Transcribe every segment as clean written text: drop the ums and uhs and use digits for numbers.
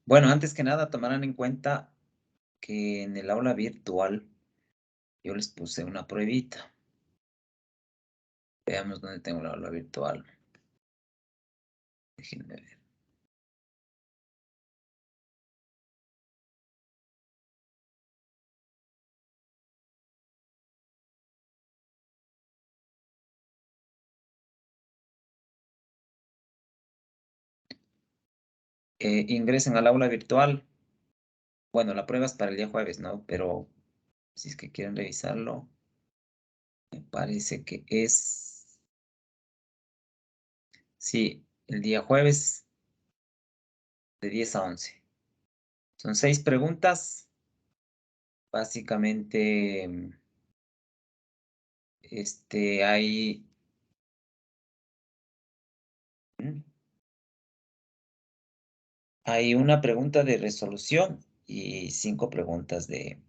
Bueno, antes que nada, tomarán en cuenta que en el aula virtual yo les puse una pruebita. Veamos dónde tengo el aula virtual. Déjenme ver. Ingresen al aula virtual. Bueno, la prueba es para el día jueves, ¿no? Pero si es que quieren revisarlo, me parece que es, sí, el día jueves de 10 a 11. Son 6 preguntas. Básicamente, hay, ¿mm? Hay una pregunta de resolución y 5 preguntas de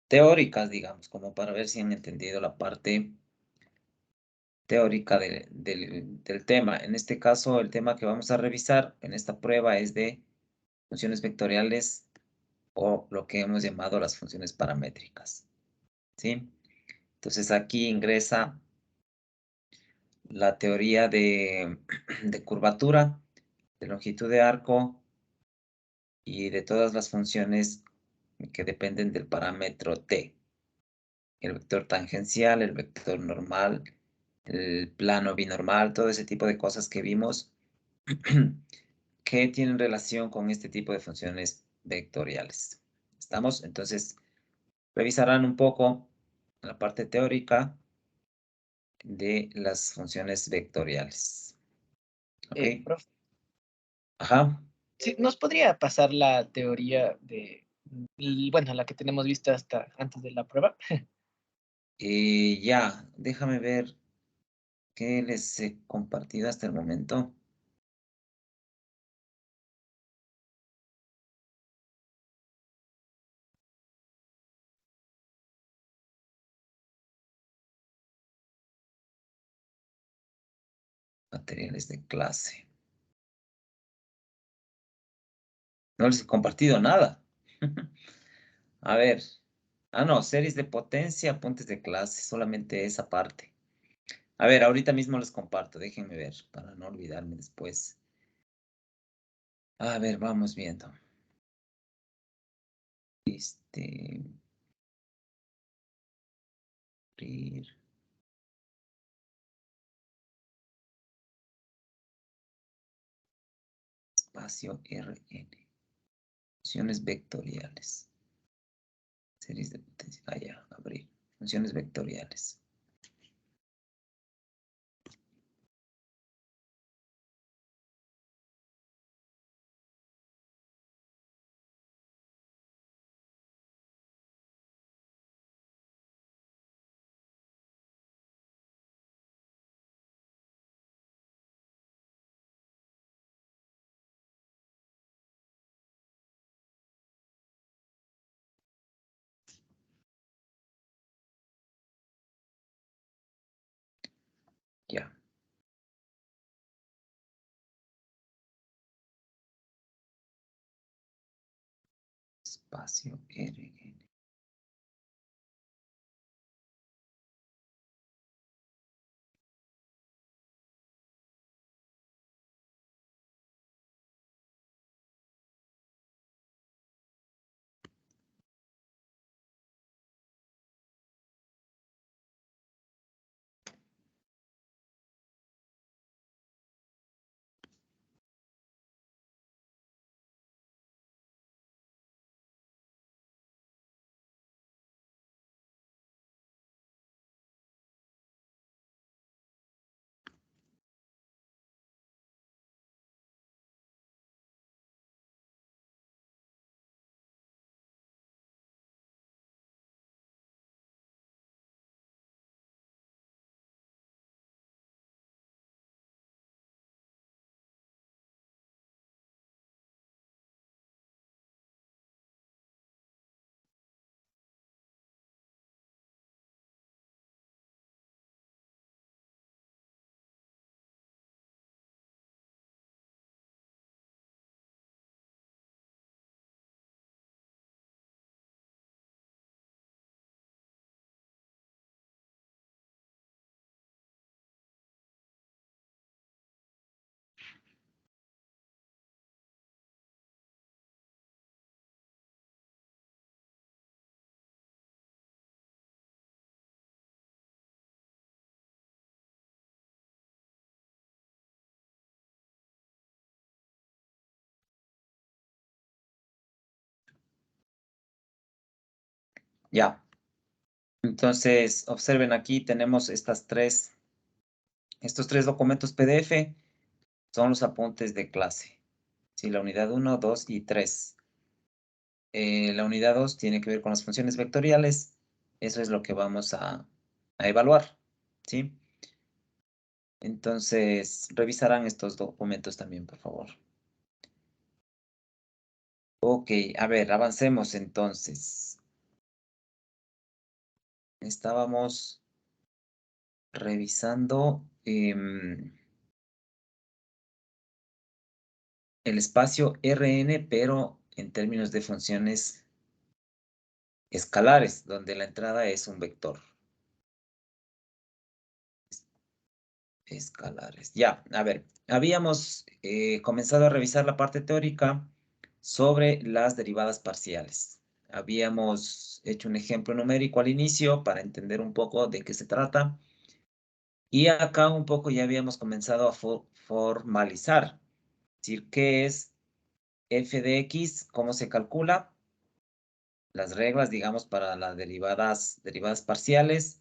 teóricas, digamos, como para ver si han entendido la parte teórica del tema. En este caso, el tema que vamos a revisar en esta prueba es de funciones vectoriales o lo que hemos llamado las funciones paramétricas, ¿sí? Entonces aquí ingresa la teoría de curvatura, de longitud de arco y de todas las funciones que dependen del parámetro t. El vector tangencial, el vector normal, el plano binormal, todo ese tipo de cosas que vimos que tienen relación con este tipo de funciones vectoriales. ¿Estamos? Entonces, revisarán un poco la parte teórica de las funciones vectoriales. ¿Ok? Profe, Ajá. sí, ¿nos podría pasar la teoría de, bueno, la que tenemos vista hasta antes de la prueba? Ya, déjame ver qué les he compartido hasta el momento. Materiales de clase. No les he compartido nada. A ver. Ah, no, series de potencia, apuntes de clase, solamente esa parte. A ver, ahorita mismo les comparto, déjenme ver, para no olvidarme después. A ver, vamos viendo. Este, abrir, espacio RN. Funciones vectoriales. Series de potencia. Ah, ya, abrir. Funciones vectoriales. Ya. Espacio RN. Ya. Entonces, observen aquí, tenemos estos tres documentos PDF, son los apuntes de clase. Sí, la unidad 1, 2 y 3. La unidad 2 tiene que ver con las funciones vectoriales. Eso es lo que vamos a evaluar, ¿sí? Entonces, revisarán estos documentos también, por favor. Ok, a ver, avancemos entonces. Estábamos revisando el espacio Rn, pero en términos de funciones escalares, donde la entrada es un vector. Escalares. Ya, a ver, habíamos comenzado a revisar la parte teórica sobre las derivadas parciales. Habíamos hecho un ejemplo numérico al inicio para entender un poco de qué se trata. Y acá un poco ya habíamos comenzado a formalizar. Es decir, qué es f de x, cómo se calcula, las reglas, digamos, para las derivadas parciales.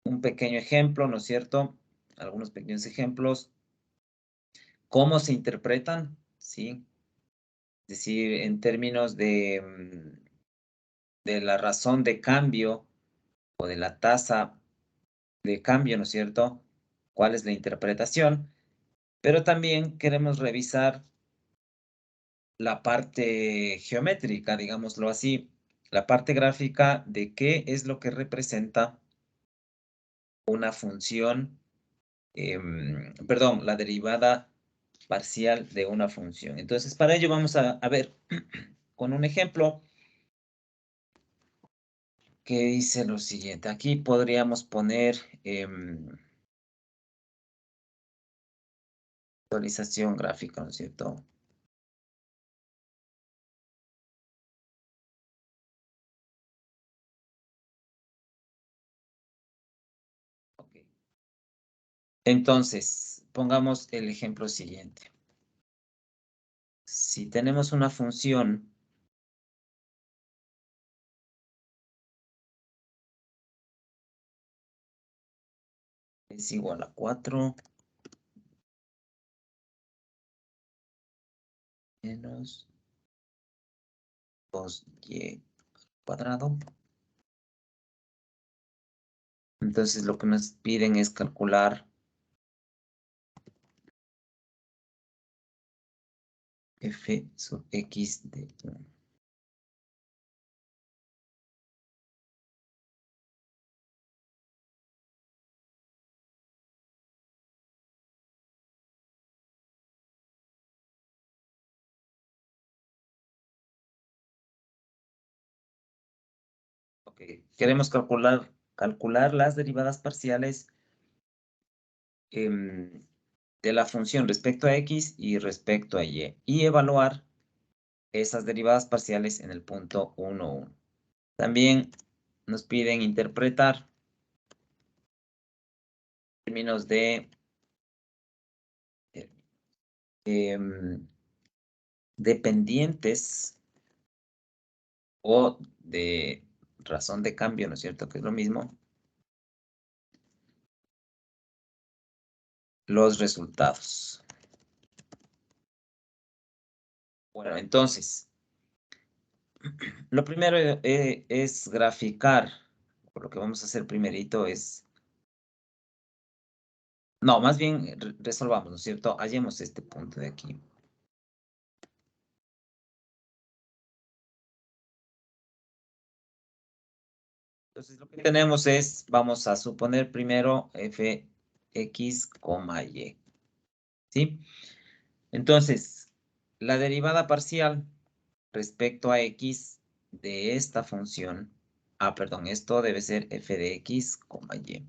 Un pequeño ejemplo, ¿no es cierto? Algunos pequeños ejemplos. ¿Cómo se interpretan? ¿Sí? Es decir, en términos de la razón de cambio o de la tasa de cambio, ¿no es cierto? ¿Cuál es la interpretación? Pero también queremos revisar la parte geométrica, digámoslo así, la parte gráfica de qué es lo que representa una función, perdón, la derivada parcial de una función. Entonces, para ello vamos a ver con un ejemplo que dice lo siguiente. Aquí podríamos poner visualización gráfica, ¿no es cierto? Ok. Entonces, pongamos el ejemplo siguiente. Si tenemos una función es igual a 4 menos 2y cuadrado. Entonces, lo que nos piden es calcular f sub x de 1. Ok, queremos calcular las derivadas parciales de la función respecto a x y respecto a y evaluar esas derivadas parciales en el punto 1, 1. También nos piden interpretar términos de dependientes o de razón de cambio, ¿no es cierto? Que es lo mismo. Los resultados. Bueno, entonces, lo primero es graficar. Lo que vamos a hacer primerito es... No, más bien resolvamos, ¿no es cierto? Hallemos este punto de aquí. Entonces, lo que tenemos es, vamos a suponer primero fx, y. ¿Sí? Entonces, la derivada parcial respecto a x de esta función, perdón, esto debe ser f de x, y.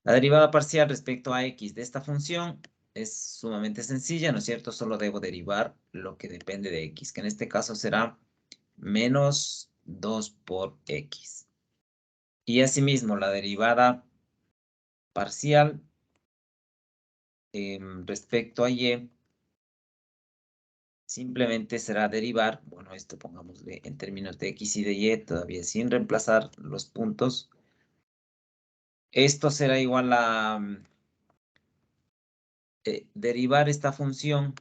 La derivada parcial respecto a x de esta función es sumamente sencilla, ¿no es cierto? Solo debo derivar lo que depende de x, que en este caso será menos 2 por x. Y asimismo, la derivada parcial respecto a y simplemente será derivar, bueno, esto pongámosle en términos de x y de y, todavía sin reemplazar los puntos. Esto será igual a derivar esta función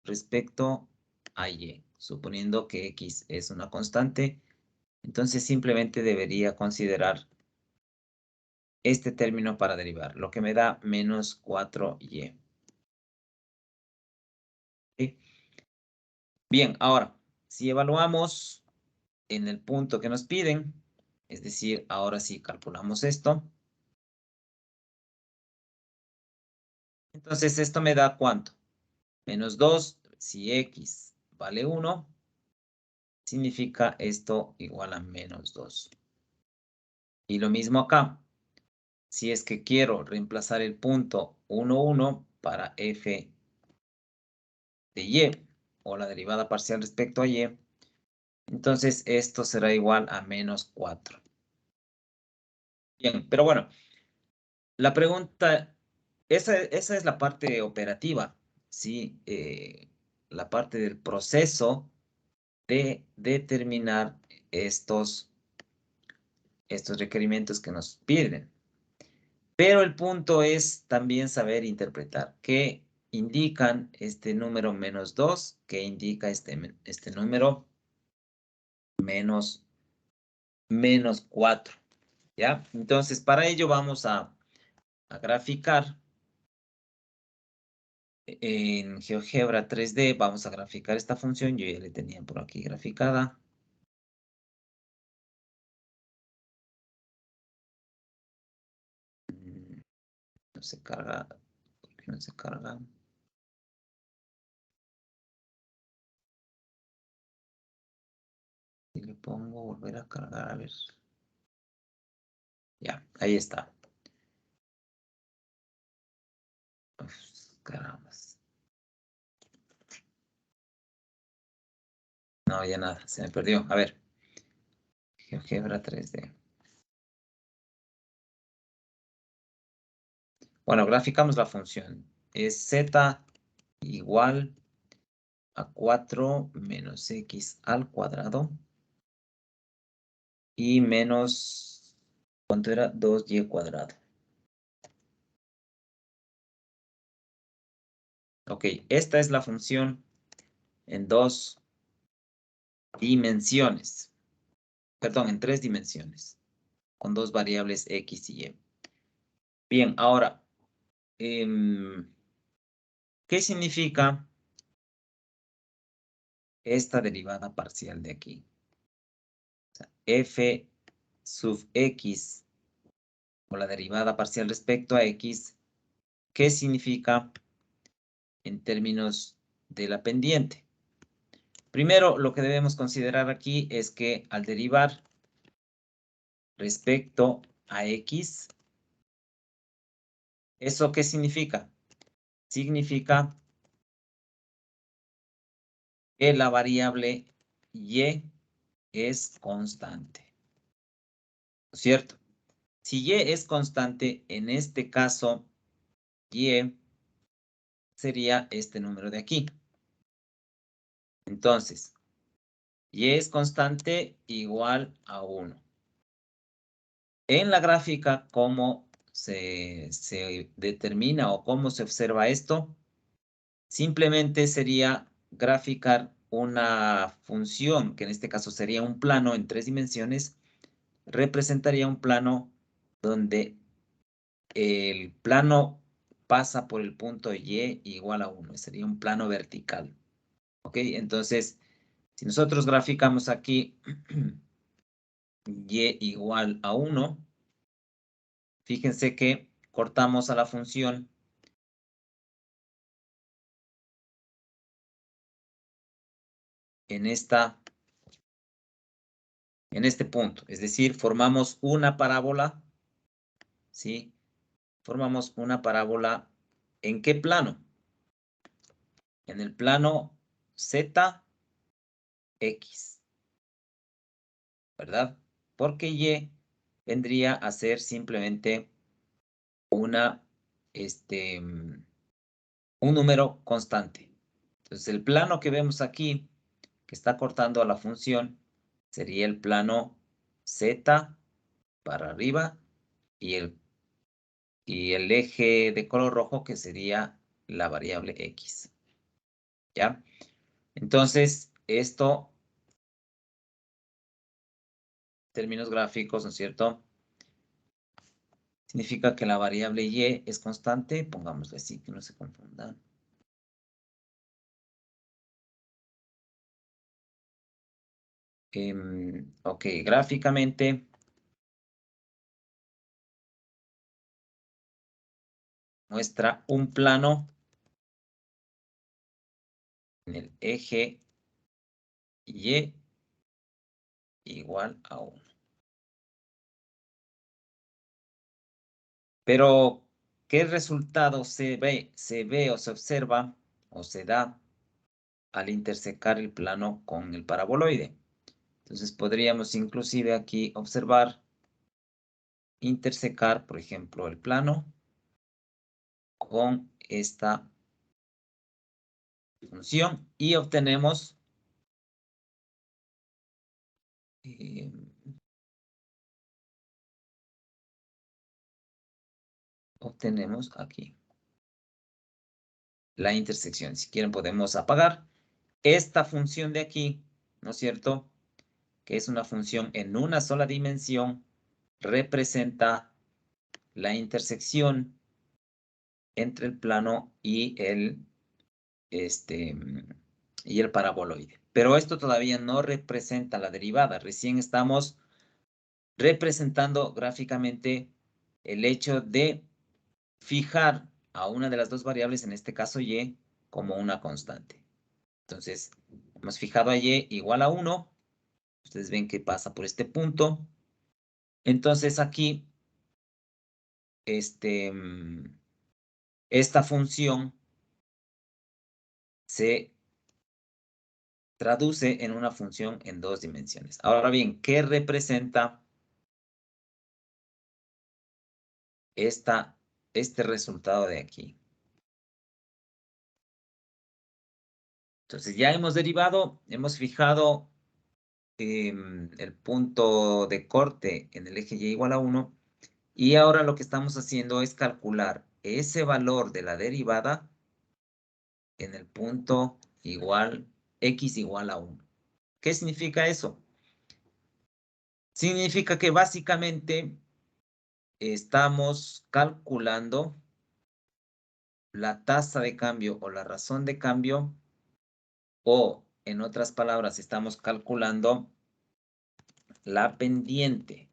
respecto a y, suponiendo que x es una constante, entonces simplemente debería considerar este término para derivar, lo que me da menos 4y. ¿Sí? Bien, ahora, si evaluamos en el punto que nos piden, es decir, ahora sí calculamos esto, entonces esto me da ¿cuánto? Menos 2, si x vale 1, significa esto igual a menos 2. Y lo mismo acá. Si es que quiero reemplazar el punto 1, 1 para f de y, o la derivada parcial respecto a y, entonces esto será igual a menos 4. Bien, pero bueno, la pregunta, esa es la parte operativa, ¿sí? La parte del proceso de determinar estos requerimientos que nos piden. Pero el punto es también saber interpretar qué indican este número menos 2, qué indica este número menos 4, ¿ya? Entonces, para ello vamos a graficar. En GeoGebra 3D vamos a graficar esta función. Yo ya le tenía por aquí graficada. No se carga. ¿Por qué no se carga? Y le pongo volver a cargar, a ver. Ya, ahí está. Uf, caramba. No, ya nada, se me perdió. A ver. GeoGebra 3D. Bueno, graficamos la función. Es z igual a 4 menos x al cuadrado. Y menos, ¿cuánto era? 2y cuadrado. Ok, esta es la función en 2 dimensiones. Perdón, en 3 dimensiones. Con 2 variables x y y. Bien, ahora, ¿qué significa esta derivada parcial de aquí? O sea, f sub x, o la derivada parcial respecto a x, ¿qué significa en términos de la pendiente? Primero, lo que debemos considerar aquí es que al derivar respecto a x, ¿eso qué significa? Significa que la variable y es constante, ¿no es cierto? Si y es constante, en este caso, y sería este número de aquí. Entonces, y es constante igual a 1. En la gráfica, ¿cómo se determina o cómo se observa esto? Simplemente sería graficar una función, que en este caso sería un plano en 3 dimensiones, representaría un plano donde el plano pasa por el punto y igual a 1. Sería un plano vertical. ¿Ok? Entonces, si nosotros graficamos aquí y igual a 1, fíjense que cortamos a la función en este punto. Es decir, formamos una parábola, ¿sí? Formamos una parábola, ¿en qué plano? En el plano ZX, ¿verdad? Porque Y vendría a ser simplemente un número constante. Entonces, el plano que vemos aquí, que está cortando a la función, sería el plano Z para arriba y el eje de color rojo, que sería la variable X. ¿Ya? Entonces, esto, términos gráficos, ¿no es cierto? Significa que la variable Y es constante. Pongámosle así, que no se confundan. Ok, gráficamente muestra un plano en el eje Y igual a 1. Pero, ¿qué resultado se ve o se observa o se da al intersecar el plano con el paraboloide? Entonces, podríamos inclusive aquí observar intersecar, por ejemplo, el plano con esta función y obtenemos aquí la intersección. Si quieren podemos apagar esta función de aquí, ¿no es cierto? Que es una función en una sola dimensión, representa la intersección entre el plano y el paraboloide. Pero esto todavía no representa la derivada. Recién estamos representando gráficamente el hecho de fijar a una de las dos variables, en este caso Y, como una constante. Entonces, hemos fijado a Y igual a 1. Ustedes ven que pasa por este punto. Entonces, aquí, esta función se traduce en una función en 2 dimensiones. Ahora bien, ¿qué representa este resultado de aquí? Entonces, ya hemos derivado, hemos fijado el punto de corte en el eje Y igual a 1. Y ahora lo que estamos haciendo es calcular ese valor de la derivada en el punto X igual a 1. ¿Qué significa eso? Significa que básicamente estamos calculando la tasa de cambio o la razón de cambio, o en otras palabras, estamos calculando la pendiente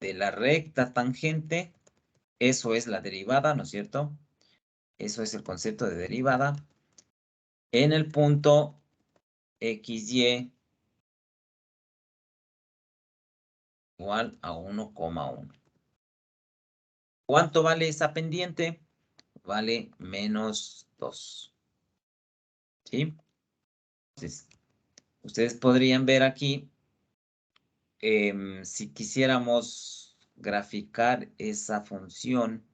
de la recta tangente. Eso es la derivada, ¿no es cierto? Eso es el concepto de derivada en el punto XY igual a 1,1. ¿Cuánto vale esa pendiente? Vale -2. ¿Sí? Entonces, ustedes podrían ver aquí, si quisiéramos graficar esa función,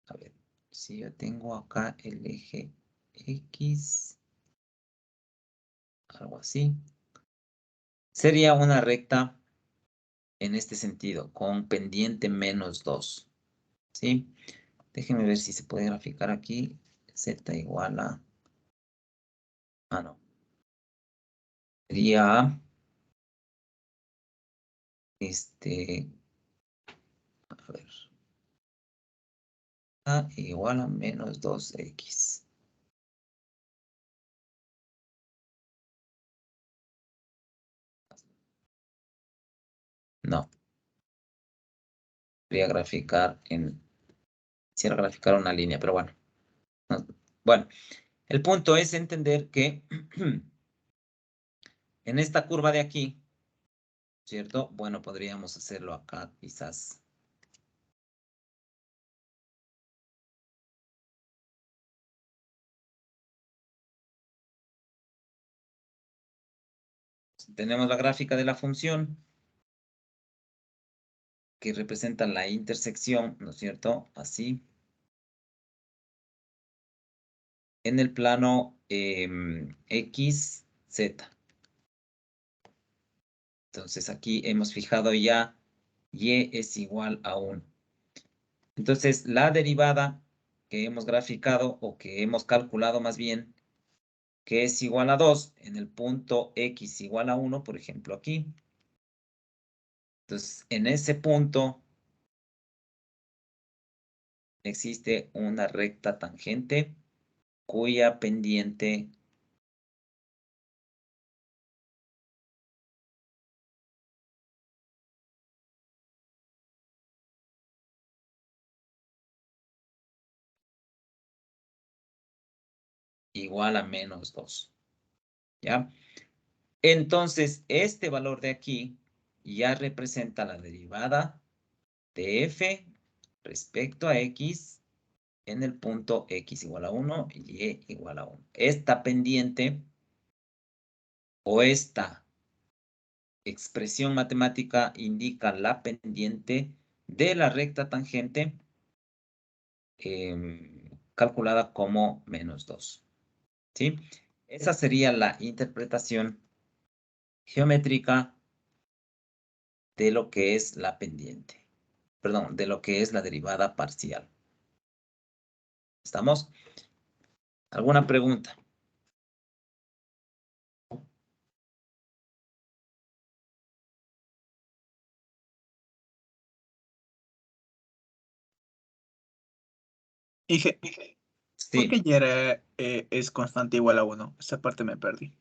a ver, si yo tengo acá el eje X, algo así, sería una recta en este sentido, con pendiente -2. ¿Sí? Déjenme ver si se puede graficar aquí. Z igual a... no. Sería... A ver. A igual a -2X. No. Quería graficar en... Quisiera graficar una línea, pero bueno. No. Bueno, el punto es entender que en esta curva de aquí, ¿cierto? Bueno, podríamos hacerlo acá quizás. Tenemos la gráfica de la función. que representa la intersección, ¿no es cierto? Así. En el plano X, Z. Entonces aquí hemos fijado ya y es igual a 1. Entonces la derivada que hemos graficado o que hemos calculado más bien, que es igual a 2 en el punto X igual a 1, por ejemplo aquí. Entonces en ese punto existe una recta tangente cuya pendiente igual a menos 2. ¿Ya? Entonces, este valor de aquí ya representa la derivada de f respecto a x en el punto x igual a 1 y y igual a 1. Esta pendiente o esta expresión matemática indica la pendiente de la recta tangente calculada como menos 2. ¿Sí? Esa sería la interpretación geométrica de lo que es la pendiente. Perdón, de lo que es la derivada parcial. ¿Estamos? ¿Alguna pregunta? Dije, ¿por qué Sí. y es constante igual a 1? Esa parte me perdí.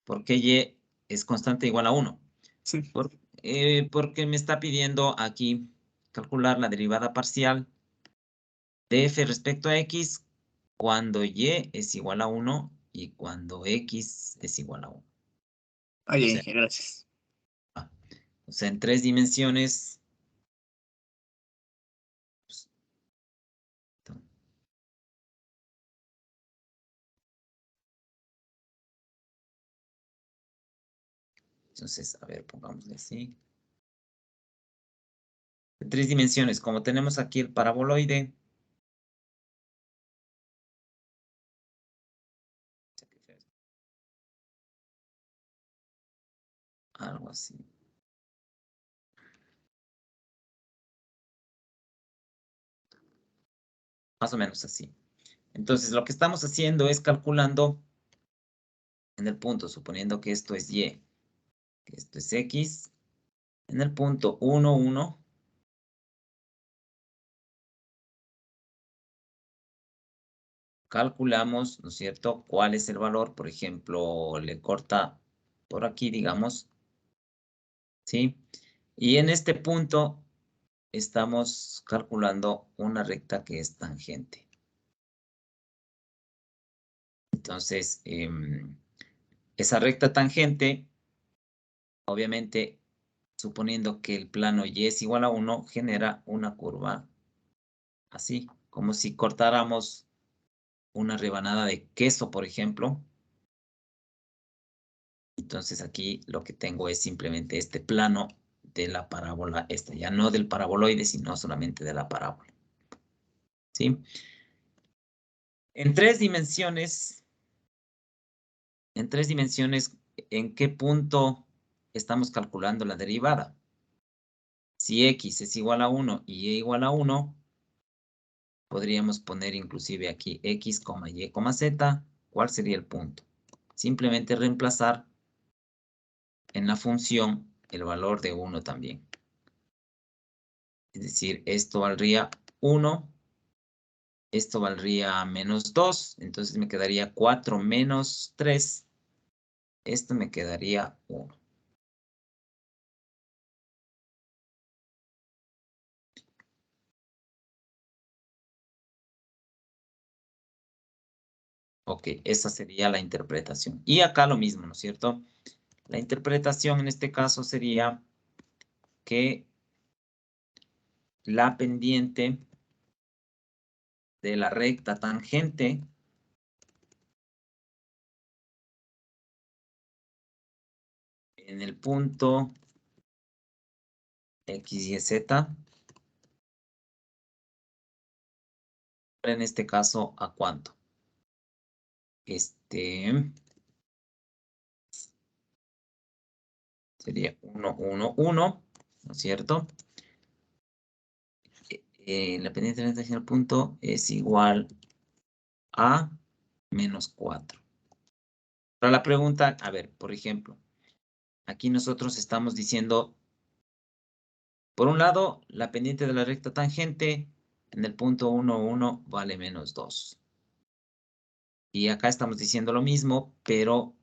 ¿Por qué y es constante igual a 1? Sí. Porque me está pidiendo aquí calcular la derivada parcial de f respecto a x cuando y es igual a 1 y cuando x es igual a 1. Ah, O ya sea, dije, gracias. en 3 dimensiones. Pues, entonces, a ver, pongámosle así. En 3 dimensiones, como tenemos aquí el paraboloide. Algo así. Más o menos así. Entonces, lo que estamos haciendo es calculando en el punto, suponiendo que esto es y, que esto es x, en el punto 1, 1, calculamos, ¿no es cierto?, cuál es el valor. Por ejemplo, le corta por aquí, digamos, ¿sí? Y en este punto estamos calculando una recta que es tangente. Entonces, esa recta tangente, obviamente, suponiendo que el plano y es igual a 1, genera una curva así, como si cortáramos una rebanada de queso, por ejemplo. Entonces aquí lo que tengo es simplemente este plano de la parábola, ya no del paraboloide, sino solamente de la parábola. ¿Sí? En 3 dimensiones, ¿en qué punto estamos calculando la derivada? Si x es igual a 1 y y igual a 1, podríamos poner inclusive aquí x, y, z. ¿Cuál sería el punto? Simplemente reemplazar en la función el valor de 1 también. Es decir, esto valdría 1, esto valdría menos 2, entonces me quedaría 4 menos 3, esto me quedaría 1. Ok, esa sería la interpretación. Y acá lo mismo, ¿no es cierto? La interpretación en este caso sería que la pendiente de la recta tangente en el punto X, Y, Z. En este caso, ¿a cuánto? Sería 1, 1, 1, ¿no es cierto? La pendiente de la al punto es igual a menos 4. Ahora la pregunta, a ver, por ejemplo, aquí nosotros estamos diciendo, por un lado, la pendiente de la recta tangente en el punto 1, 1 vale menos 2. Y acá estamos diciendo lo mismo, pero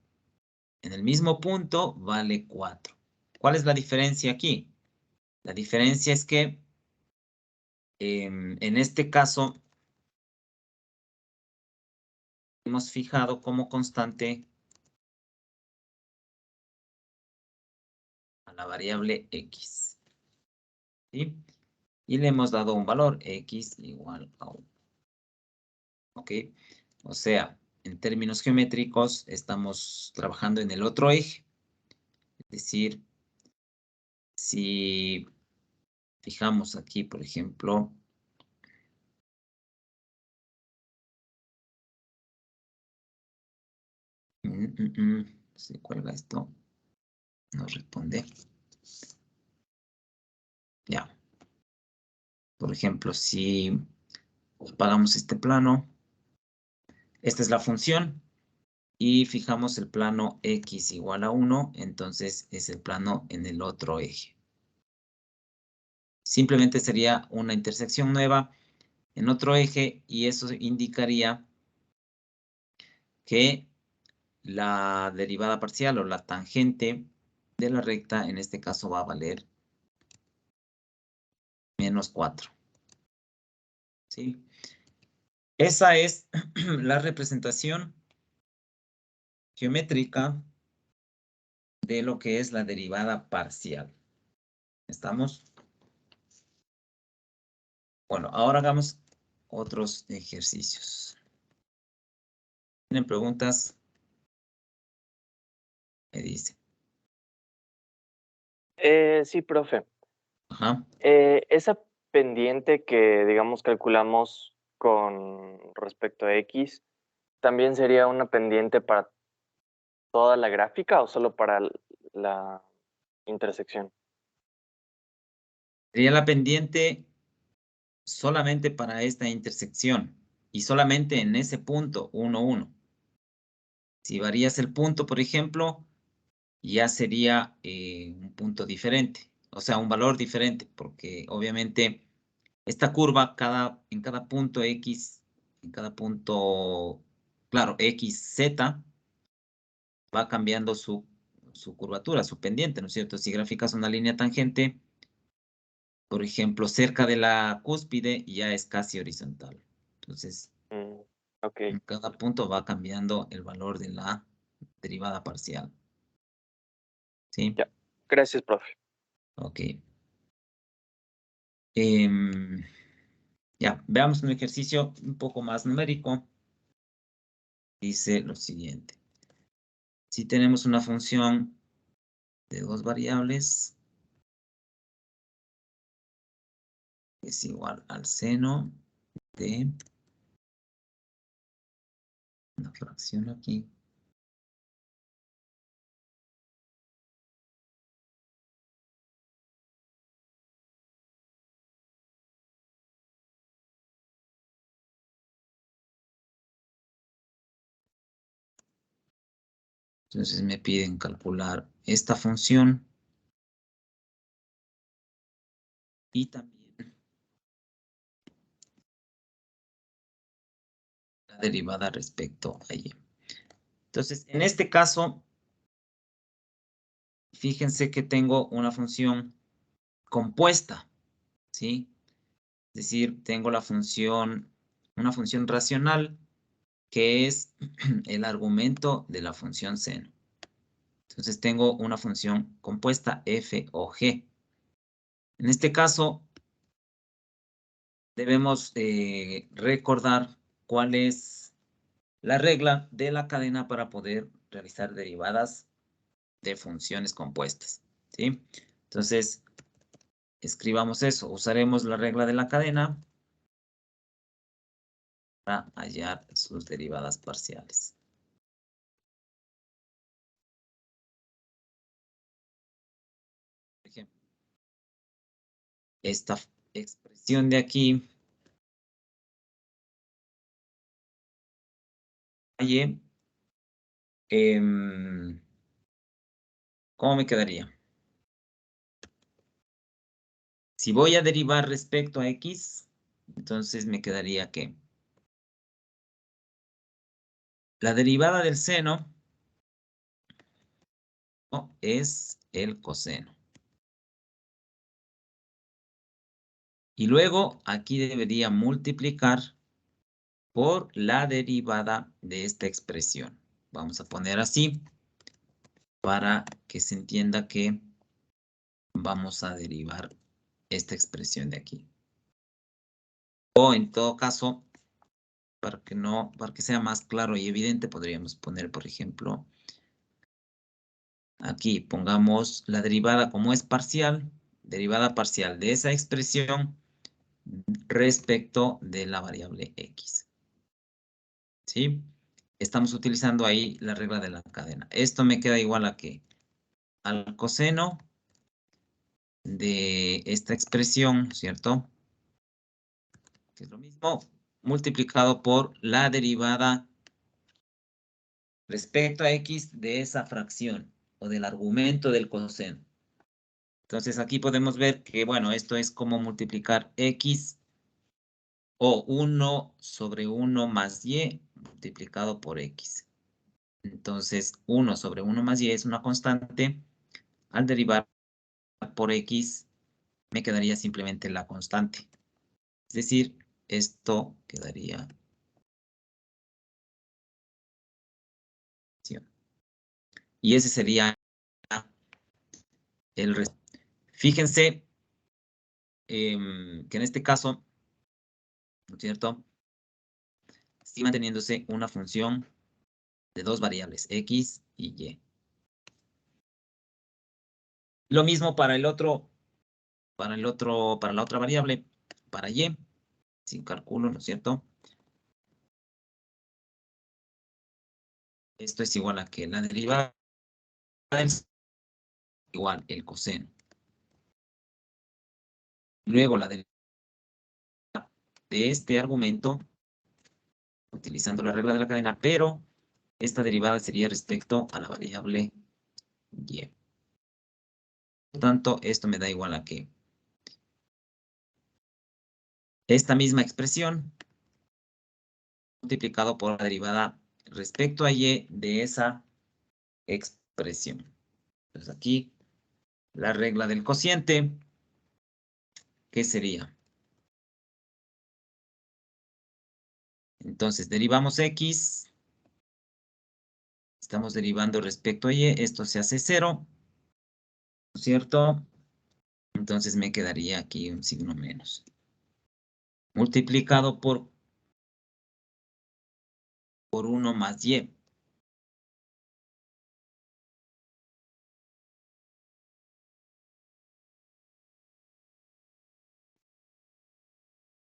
en el mismo punto vale 4. ¿Cuál es la diferencia aquí? La diferencia es que en este caso hemos fijado como constante a la variable x, ¿sí? Y le hemos dado un valor, x igual a 1. ¿Ok? O sea, en términos geométricos estamos trabajando en el otro eje. Es decir, si fijamos aquí, por ejemplo, se cuelga esto, no responde. Ya. Por ejemplo, si apagamos este plano, esta es la función, y fijamos el plano x igual a 1, entonces es el plano en el otro eje. Simplemente sería una intersección nueva en otro eje, y eso indicaría que la derivada parcial o la tangente de la recta, en este caso, va a valer menos 4. ¿Sí? Esa es la representación geométrica de lo que es la derivada parcial. ¿Estamos? Bueno, ahora hagamos otros ejercicios. ¿Tienen preguntas? Me dice. Sí, profe. Ajá. Esa pendiente que, digamos, calculamos con respecto a X, ¿también sería una pendiente para toda la gráfica o solo para la intersección? Sería la pendiente solamente para esta intersección y solamente en ese punto 1, 1. Si varías el punto, por ejemplo, ya sería un punto diferente, o sea, un valor diferente, porque obviamente esta curva en cada punto X, en cada punto, claro, XZ, va cambiando su curvatura, su pendiente, ¿no es cierto? Si graficas una línea tangente, por ejemplo, cerca de la cúspide, ya es casi horizontal. Entonces, Ok. en cada punto va cambiando el valor de la derivada parcial. ¿Sí? Ya. Gracias, profe. Ok. Ya, veamos un ejercicio un poco más numérico. Dice lo siguiente. Si tenemos una función de dos variables, es igual al seno de una fracción aquí. Entonces me piden calcular esta función y también la derivada respecto a y. Entonces, en este caso, fíjense que tengo una función compuesta, ¿sí? Es decir, tengo una función racional que es el argumento de la función seno. Entonces tengo una función compuesta f o g. En este caso, debemos recordar cuál es la regla de la cadena para poder realizar derivadas de funciones compuestas, ¿sí? Entonces, escribamos eso. Usaremos la regla de la cadena para hallar sus derivadas parciales. Por ejemplo, esta expresión de aquí, y, ¿cómo me quedaría? Si voy a derivar respecto a x, entonces me quedaría que la derivada del seno es el coseno. Y luego aquí debería multiplicar por la derivada de esta expresión. Vamos a poner así para que se entienda que vamos a derivar esta expresión de aquí. O en todo caso, para que sea más claro y evidente, podríamos poner, por ejemplo, aquí pongamos la derivada como es parcial, derivada parcial de esa expresión respecto de la variable x. ¿Sí? Estamos utilizando ahí la regla de la cadena. Esto me queda igual a que al coseno de esta expresión, ¿cierto? Que es lo mismo, multiplicado por la derivada respecto a x de esa fracción o del argumento del coseno. Entonces aquí podemos ver que, bueno, esto es como multiplicar x o 1 sobre 1 más y multiplicado por x. Entonces 1 sobre 1 más y es una constante. Al derivar por x me quedaría simplemente la constante. Es decir, esto quedaría. Y ese sería el resto. Fíjense que en este caso, ¿no es cierto? Sigue manteniéndose una función de dos variables, x y y. Lo mismo para la otra variable, para y, sin cálculo, ¿no es cierto? Esto es igual a que la derivada es igual el coseno. Luego la derivada de este argumento, utilizando la regla de la cadena, pero esta derivada sería respecto a la variable y. Por lo tanto, esto me da igual a que esta misma expresión multiplicado por la derivada respecto a y de esa expresión. Entonces aquí la regla del cociente, ¿qué sería? Entonces derivamos x, estamos derivando respecto a y, esto se hace 0, ¿no es cierto? Entonces me quedaría aquí un signo menos. Multiplicado por 1 más y.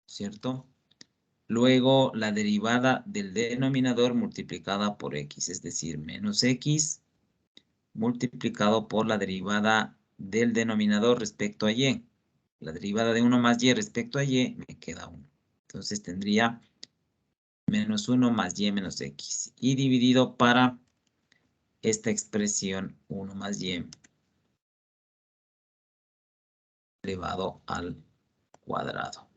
¿Cierto? Luego la derivada del denominador multiplicada por x, es decir, menos x multiplicado por la derivada del denominador respecto a y. La derivada de 1 más y respecto a y me queda 1. Entonces tendría menos 1 más y menos x. Y dividido para esta expresión 1 más y elevado al cuadrado.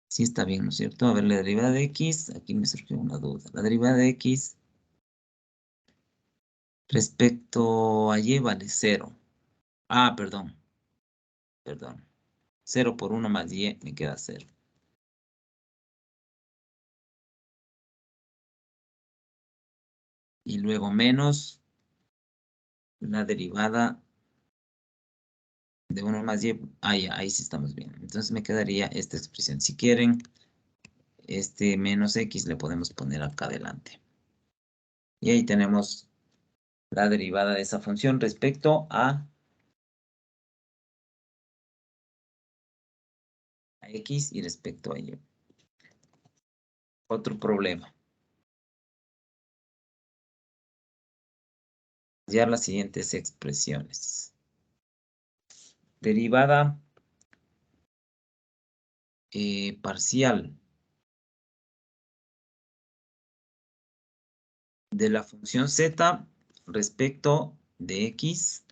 Sí está bien, ¿no es cierto? A ver, la derivada de x, aquí me surgió una duda. La derivada de x respecto a y vale 0. Ah, perdón. 0 por 1 más y me queda 0. Y luego menos la derivada de 1 más y. Ah, ya, ahí sí estamos bien. Entonces me quedaría esta expresión. Si quieren, este menos X le podemos poner acá adelante. Y ahí tenemos la derivada de esa función respecto a X y respecto a Y. Otro problema. Ya las siguientes expresiones. Derivada parcial de la función z respecto de X.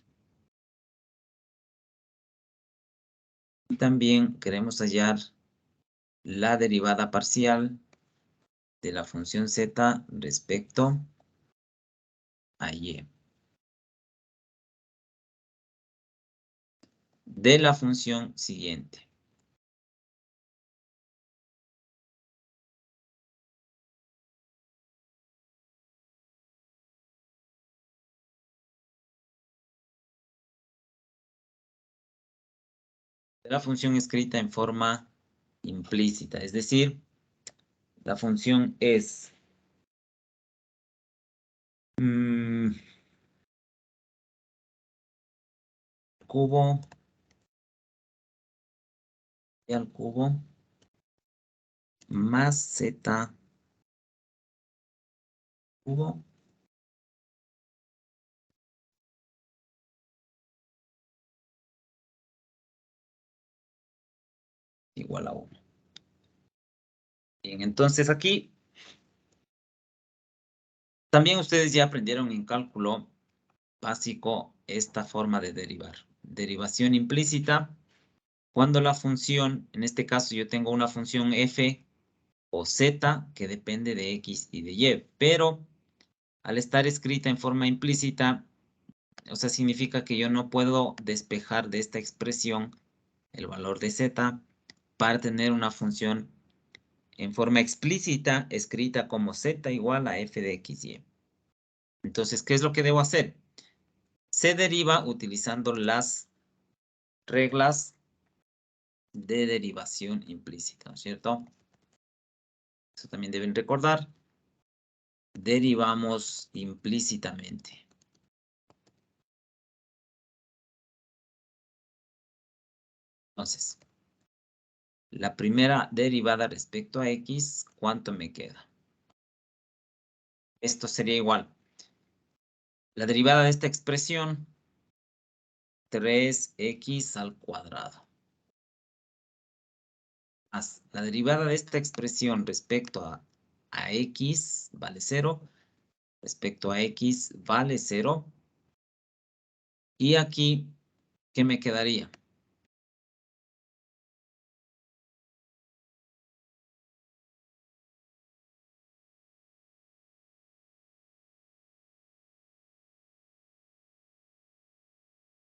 Y también queremos hallar la derivada parcial de la función z respecto a Y. De la función siguiente. De la función escrita en forma implícita, es decir, la función es cubo y al cubo más z cubo igual a 1. Bien, entonces aquí también ustedes ya aprendieron en cálculo básico esta forma de derivar. Derivación implícita, cuando la función, en este caso yo tengo una función f o z que depende de x y de y, pero al estar escrita en forma implícita, o sea, significa que yo no puedo despejar de esta expresión el valor de z para tener una función en forma explícita escrita como z igual a f de x, y. Entonces, ¿qué es lo que debo hacer? Se deriva utilizando las reglas de derivación implícita, ¿no es cierto? Eso también deben recordar. Derivamos implícitamente. Entonces, la primera derivada respecto a x, ¿cuánto me queda? Esto sería igual. La derivada de esta expresión, 3x al cuadrado. Más la derivada de esta expresión respecto a x vale 0. Respecto a x vale 0. Y aquí, ¿qué me quedaría?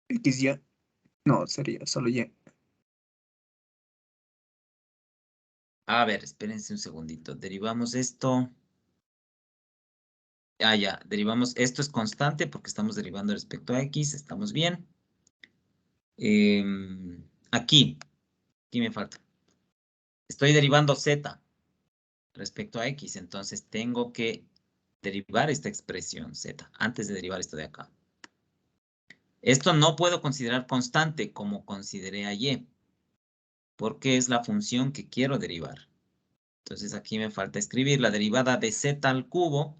X ya. No, sería solo Y. A ver, espérense un segundito. Derivamos esto. Ah, ya. Derivamos. Esto es constante porque estamos derivando respecto a x. Estamos bien. Aquí me falta. Estoy derivando z respecto a x. Entonces tengo que derivar esta expresión z antes de derivar esto de acá. Esto no puedo considerar constante como consideré a y, porque es la función que quiero derivar. Entonces aquí me falta escribir la derivada de z al cubo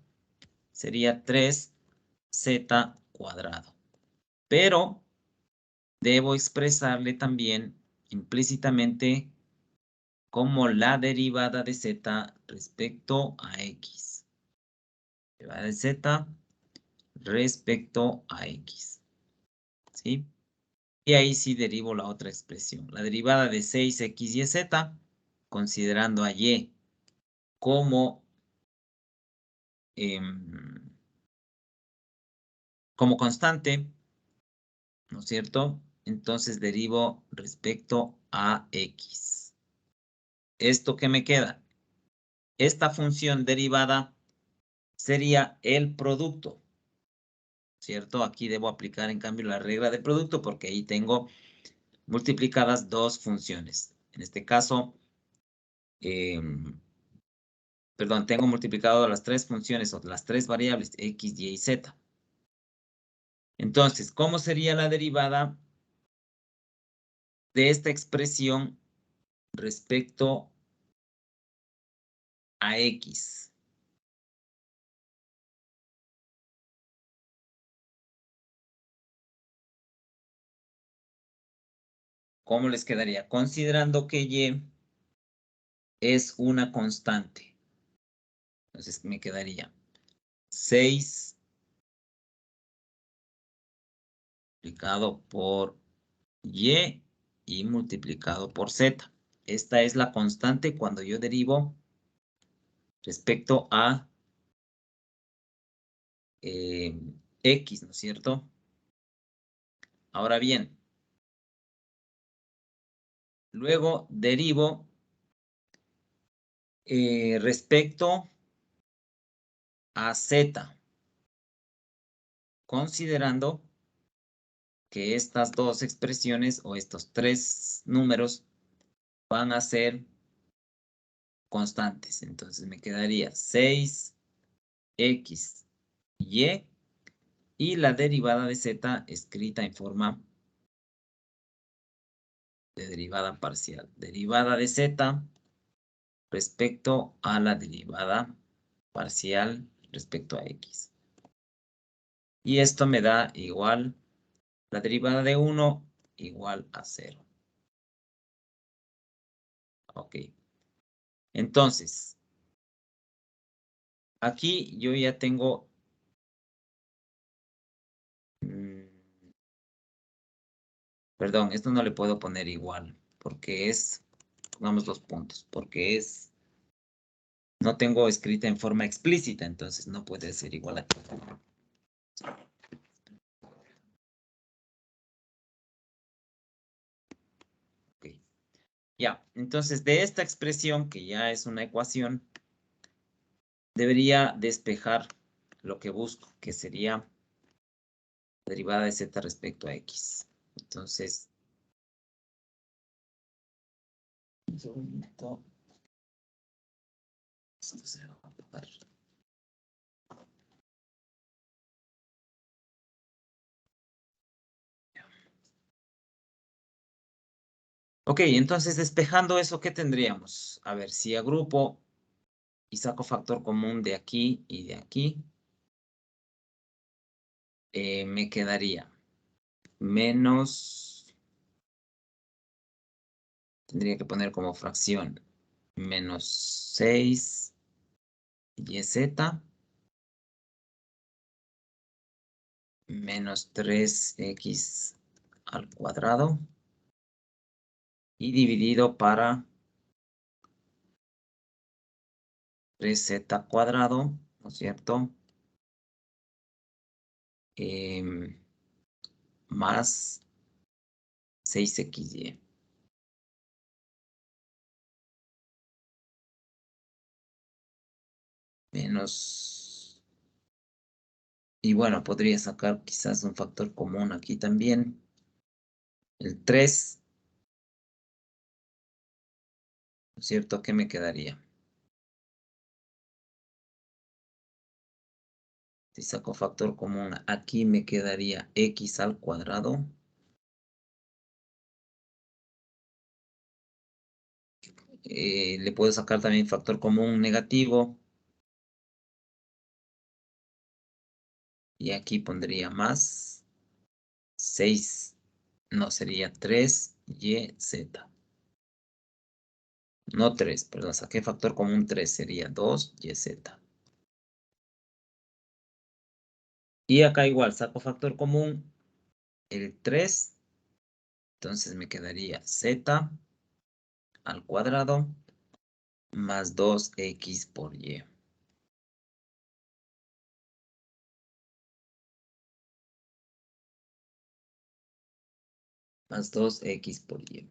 sería 3z cuadrado. Pero debo expresarle también implícitamente como la derivada de z respecto a x. Derivada de z respecto a x. ¿Sí? Y ahí sí derivo la otra expresión. La derivada de 6x y z, considerando a y como, como constante, ¿no es cierto? Entonces derivo respecto a x. ¿Esto qué me queda? Esta función derivada sería el producto, ¿cierto? Aquí debo aplicar en cambio la regla de producto porque ahí tengo multiplicadas dos funciones. En este caso, Perdón, tengo multiplicado las tres funciones o las tres variables x, y z. Entonces, ¿cómo sería la derivada de esta expresión respecto a x? ¿Cómo les quedaría? Considerando que y es una constante. Entonces me quedaría 6 multiplicado por y multiplicado por z. Esta es la constante cuando yo derivo respecto a x, ¿no es cierto? Ahora bien, luego derivo respecto a z, considerando que estas dos expresiones o estos tres números van a ser constantes. Entonces me quedaría 6x, y la derivada de z escrita en forma de derivada parcial. Derivada de z respecto a la derivada parcial respecto a x. Y esto me da igual la derivada de 1 igual a 0. Ok. Entonces, aquí yo ya tengo... Perdón, esto no le puedo poner igual, porque es... Pongamos los puntos, porque es... No tengo escrita en forma explícita, entonces no puede ser igual a... Ok. Ya, entonces de esta expresión, que ya es una ecuación, debería despejar lo que busco, que sería la derivada de z respecto a x. Entonces, un segundito. Esto se va a apagar. Ok, entonces despejando eso, ¿qué tendríamos? A ver, si agrupo y saco factor común de aquí y de aquí, me quedaría menos, tendría que poner como fracción, menos 6 yz menos 3x al cuadrado y dividido para 3z cuadrado, ¿no es cierto? Más 6xy. Menos... Y bueno, podría sacar quizás un factor común aquí también. El 3, ¿no es cierto? ¿Qué me quedaría? Si saco factor común, aquí me quedaría x al cuadrado. Le puedo sacar también factor común negativo. Y aquí pondría más 6, no, sería 3yz. No 3, perdón, saqué factor común 3, sería 2yz. Y acá igual, saco factor común el 3, entonces me quedaría z al cuadrado más 2x por y. Más 2x por y.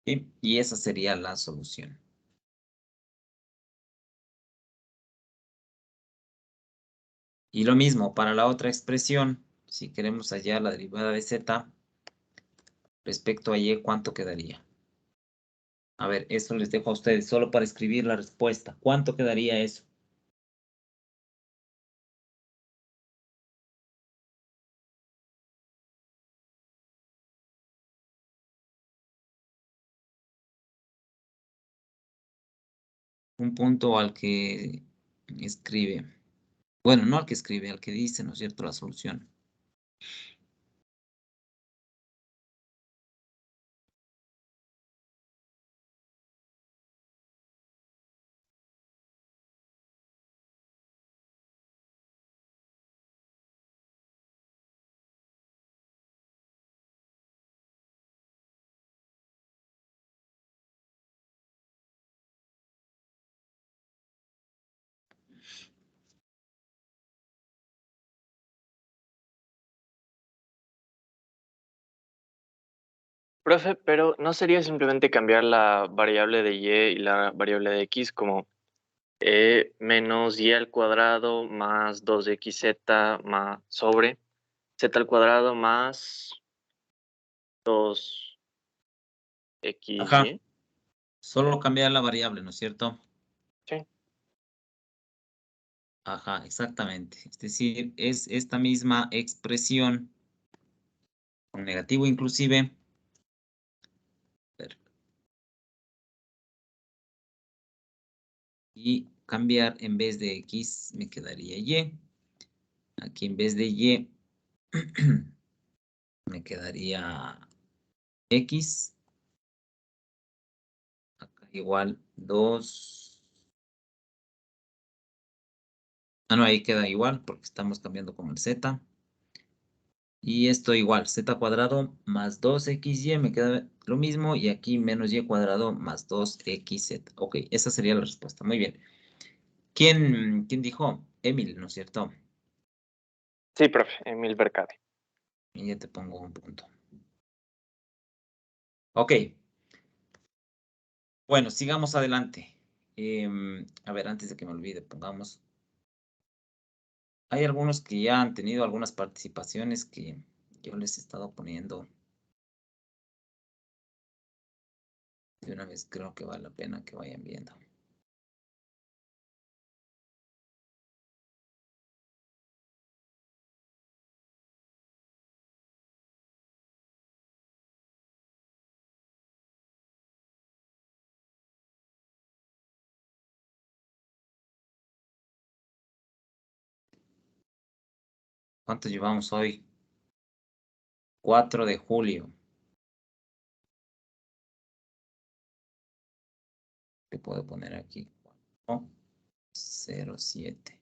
¿Sí? Y esa sería la solución. Y lo mismo para la otra expresión, si queremos hallar la derivada de z respecto a y, ¿cuánto quedaría? A ver, eso les dejo a ustedes solo para escribir la respuesta. ¿Cuánto quedaría eso? Un punto al que escribe. Bueno, no al que escribe, al que dice, ¿no es cierto?, la solución. Profe, pero ¿no sería simplemente cambiar la variable de y y la variable de x como menos y al cuadrado más 2xz más sobre z al cuadrado más 2xy? Ajá. Solo cambiar la variable, ¿no es cierto? Sí. Ajá, exactamente. Es decir, es esta misma expresión con negativo inclusive. Y cambiar en vez de x me quedaría y. Aquí en vez de y me quedaría x. Acá igual 2. Ah, no, ahí queda igual porque estamos cambiando con el z. Y esto igual, z cuadrado más 2xy me queda lo mismo. Y aquí menos y cuadrado más 2xz. Ok, esa sería la respuesta. Muy bien. ¿Quién dijo? Emil, ¿no es cierto? Sí, profe, Emil Bercade. Y ya te pongo un punto. Ok. Bueno, sigamos adelante. A ver, antes de que me olvide, pongamos. Hay algunos que ya han tenido algunas participaciones que yo les he estado poniendo. De una vez creo que vale la pena que vayan viendo. ¿Cuánto llevamos hoy? 4 de julio. ¿Qué puedo poner aquí? 07.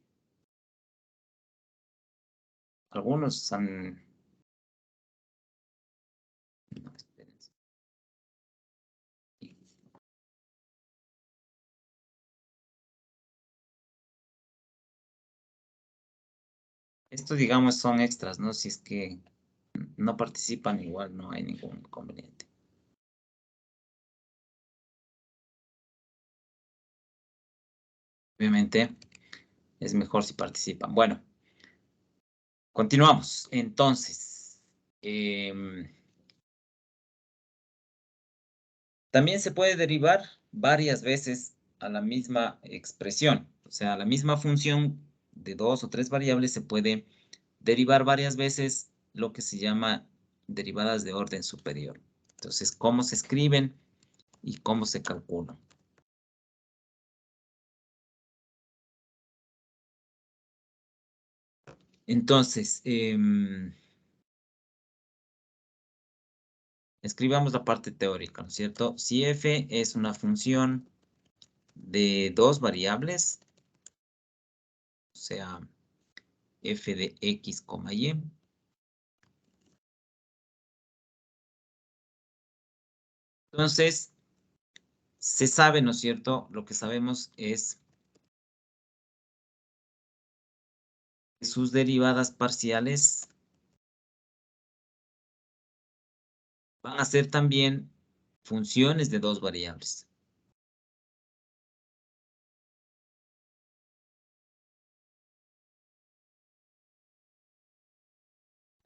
Algunos han... No, espérense. Esto, digamos, son extras, ¿no? Si es que no participan, igual no hay ningún inconveniente. Obviamente, es mejor si participan. Bueno, continuamos. Entonces, también se puede derivar varias veces a la misma expresión. O sea, la misma función de 2 o 3 variables se puede derivar varias veces, lo que se llama derivadas de orden superior. Entonces, ¿cómo se escriben y cómo se calculan? Entonces, escribamos la parte teórica, ¿no es cierto? Si f es una función de 2 variables, o sea, f de x, y. Entonces, se sabe, ¿no es cierto? Lo que sabemos es que sus derivadas parciales van a ser también funciones de 2 variables.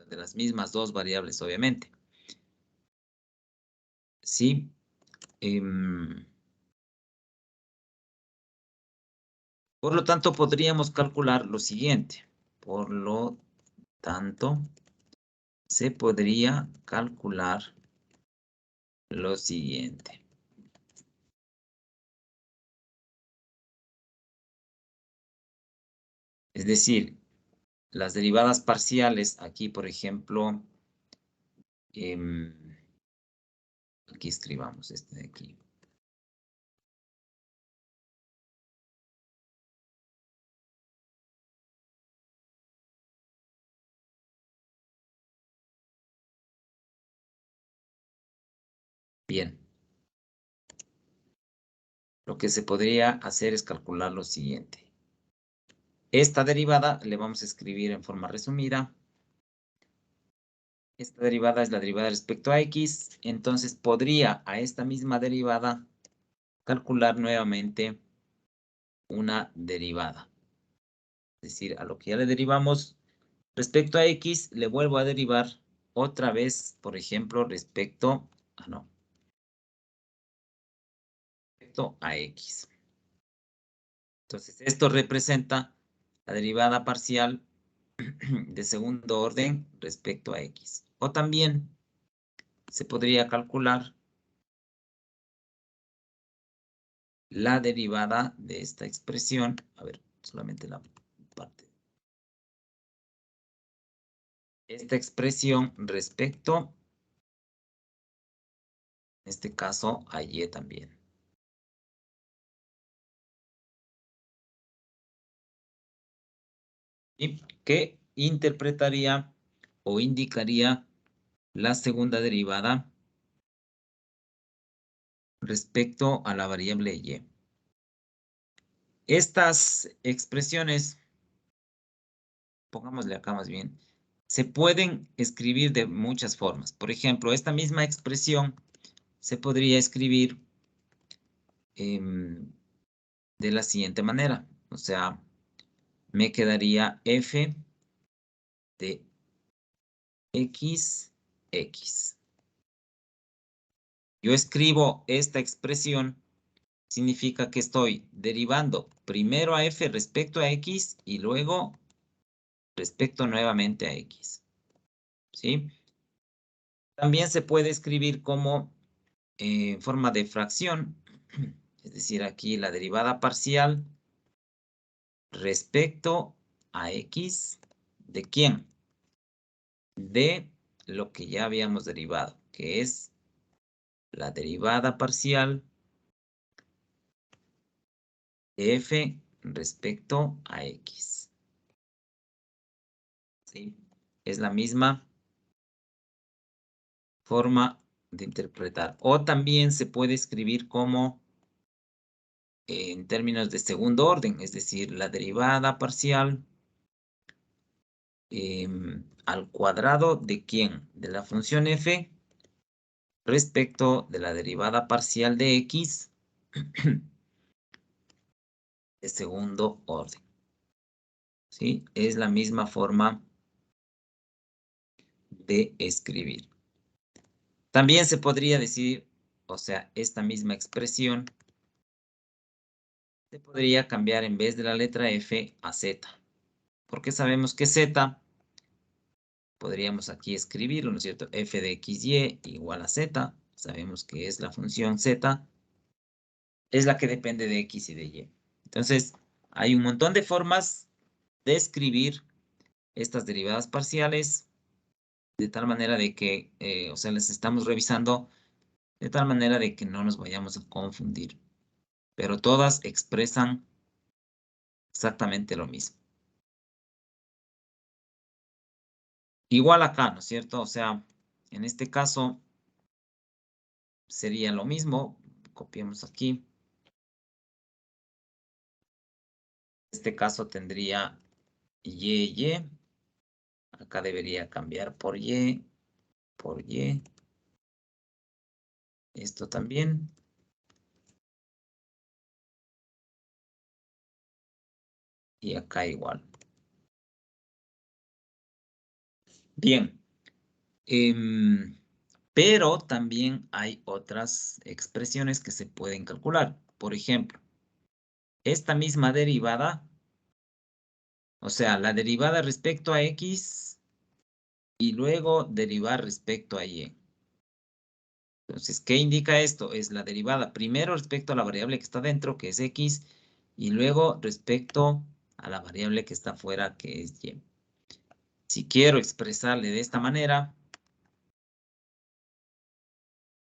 De las mismas 2 variables, obviamente. ¿Sí? Por lo tanto, podríamos calcular lo siguiente. Por lo tanto, se podría calcular lo siguiente. Es decir, las derivadas parciales, aquí, por ejemplo, aquí escribamos este de aquí. Bien. Lo que se podría hacer es calcular lo siguiente. Esta derivada le vamos a escribir en forma resumida. Esta derivada es la derivada respecto a x. Entonces podría a esta misma derivada calcular nuevamente una derivada. Es decir, a lo que ya le derivamos respecto a x, le vuelvo a derivar otra vez, por ejemplo, respecto a x. Entonces, esto representa la derivada parcial de segundo orden respecto a x. O también se podría calcular la derivada de esta expresión. A ver, solamente la parte. Esta expresión respecto, en este caso, a y también. ¿Y qué interpretaría o indicaría la segunda derivada respecto a la variable y? Estas expresiones, pongámosle acá más bien, se pueden escribir de muchas formas. Por ejemplo, esta misma expresión se podría escribir de la siguiente manera. O sea, me quedaría f de x. Yo escribo esta expresión, significa que estoy derivando primero a f respecto a x y luego respecto nuevamente a x. ¿Sí? También se puede escribir como en forma de fracción, es decir, aquí la derivada parcial respecto a x, ¿de quién? De lo que ya habíamos derivado, que es la derivada parcial de f respecto a x. ¿Sí? Es la misma forma de interpretar. O también se puede escribir como en términos de segundo orden, es decir, la derivada parcial al cuadrado de quién, de la función f respecto de la derivada parcial de x de segundo orden. ¿Sí? Es la misma forma de escribir. También se podría decir, o sea, esta misma expresión se podría cambiar en vez de la letra f a z. Porque sabemos que z, podríamos aquí escribirlo, ¿no es cierto? F de xy igual a z. Sabemos que es la función z. Es la que depende de x y de y. Entonces, hay un montón de formas de escribir estas derivadas parciales de tal manera de que, o sea, les estamos revisando de tal manera de que no nos vayamos a confundir. Pero todas expresan exactamente lo mismo. Igual acá, ¿no es cierto? O sea, en este caso sería lo mismo. Copiemos aquí. En este caso tendría y. Acá debería cambiar por y. Esto también. Y acá igual. Bien. Pero también hay otras expresiones que se pueden calcular. Por ejemplo, esta misma derivada, o sea, la derivada respecto a X y luego derivar respecto a Y. Entonces, ¿qué indica esto? Es la derivada primero respecto a la variable que está dentro, que es X, y luego respecto a la variable que está afuera, que es Y. Si quiero expresarle de esta manera,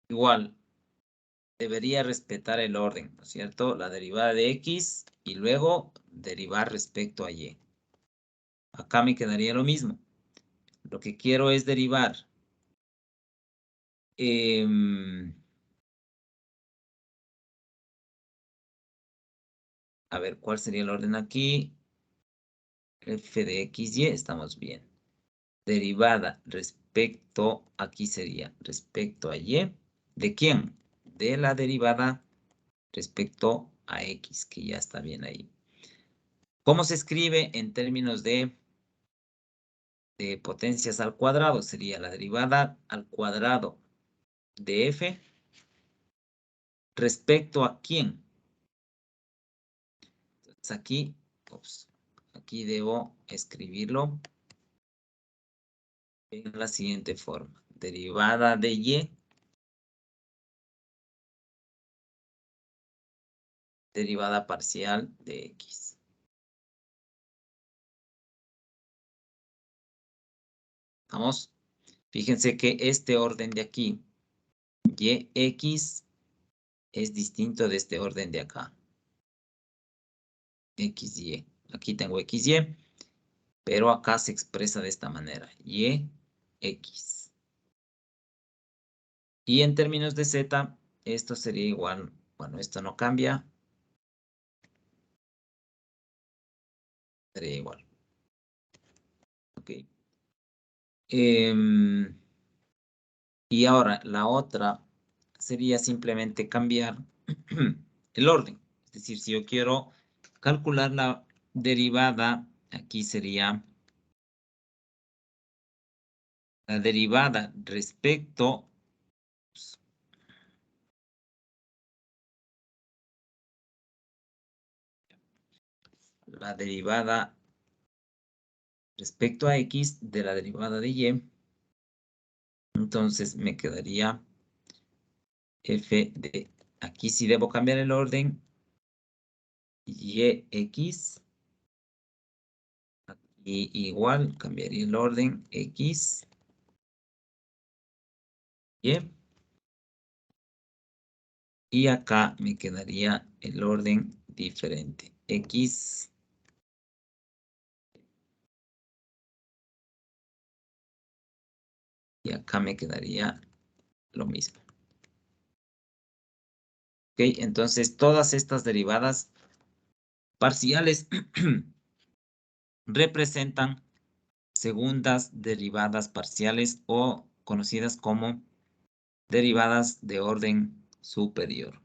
igual debería respetar el orden, ¿no es cierto? La derivada de X y luego derivar respecto a Y. Acá me quedaría lo mismo. Lo que quiero es derivar. A ver, ¿cuál sería el orden aquí? F de X, Y, estamos bien. Derivada respecto, aquí sería respecto a Y. ¿De quién? De la derivada respecto a X, que ya está bien ahí. ¿Cómo se escribe en términos de potencias al cuadrado? Sería la derivada al cuadrado de F respecto a quién. Entonces aquí debo escribirlo en la siguiente forma. Derivada de Y. Derivada parcial de X. Vamos. Fíjense que este orden de aquí, YX, es distinto de este orden de acá. XY. Aquí tengo XY, pero acá se expresa de esta manera. YX. Y en términos de Z, esto sería igual. Bueno, esto no cambia. Sería igual. Ok. Y ahora la otra sería simplemente cambiar el orden. Es decir, si yo quiero calcular la derivada, aquí sería la derivada respecto la derivada respecto a X de la derivada de Y. Entonces me quedaría F de, aquí sí debo cambiar el orden, YX. Aquí igual cambiaría el orden X, Y. Y acá me quedaría el orden diferente. X. Y acá me quedaría lo mismo. Ok, entonces todas estas derivadas parciales representan segundas derivadas parciales o conocidas como derivadas de orden superior.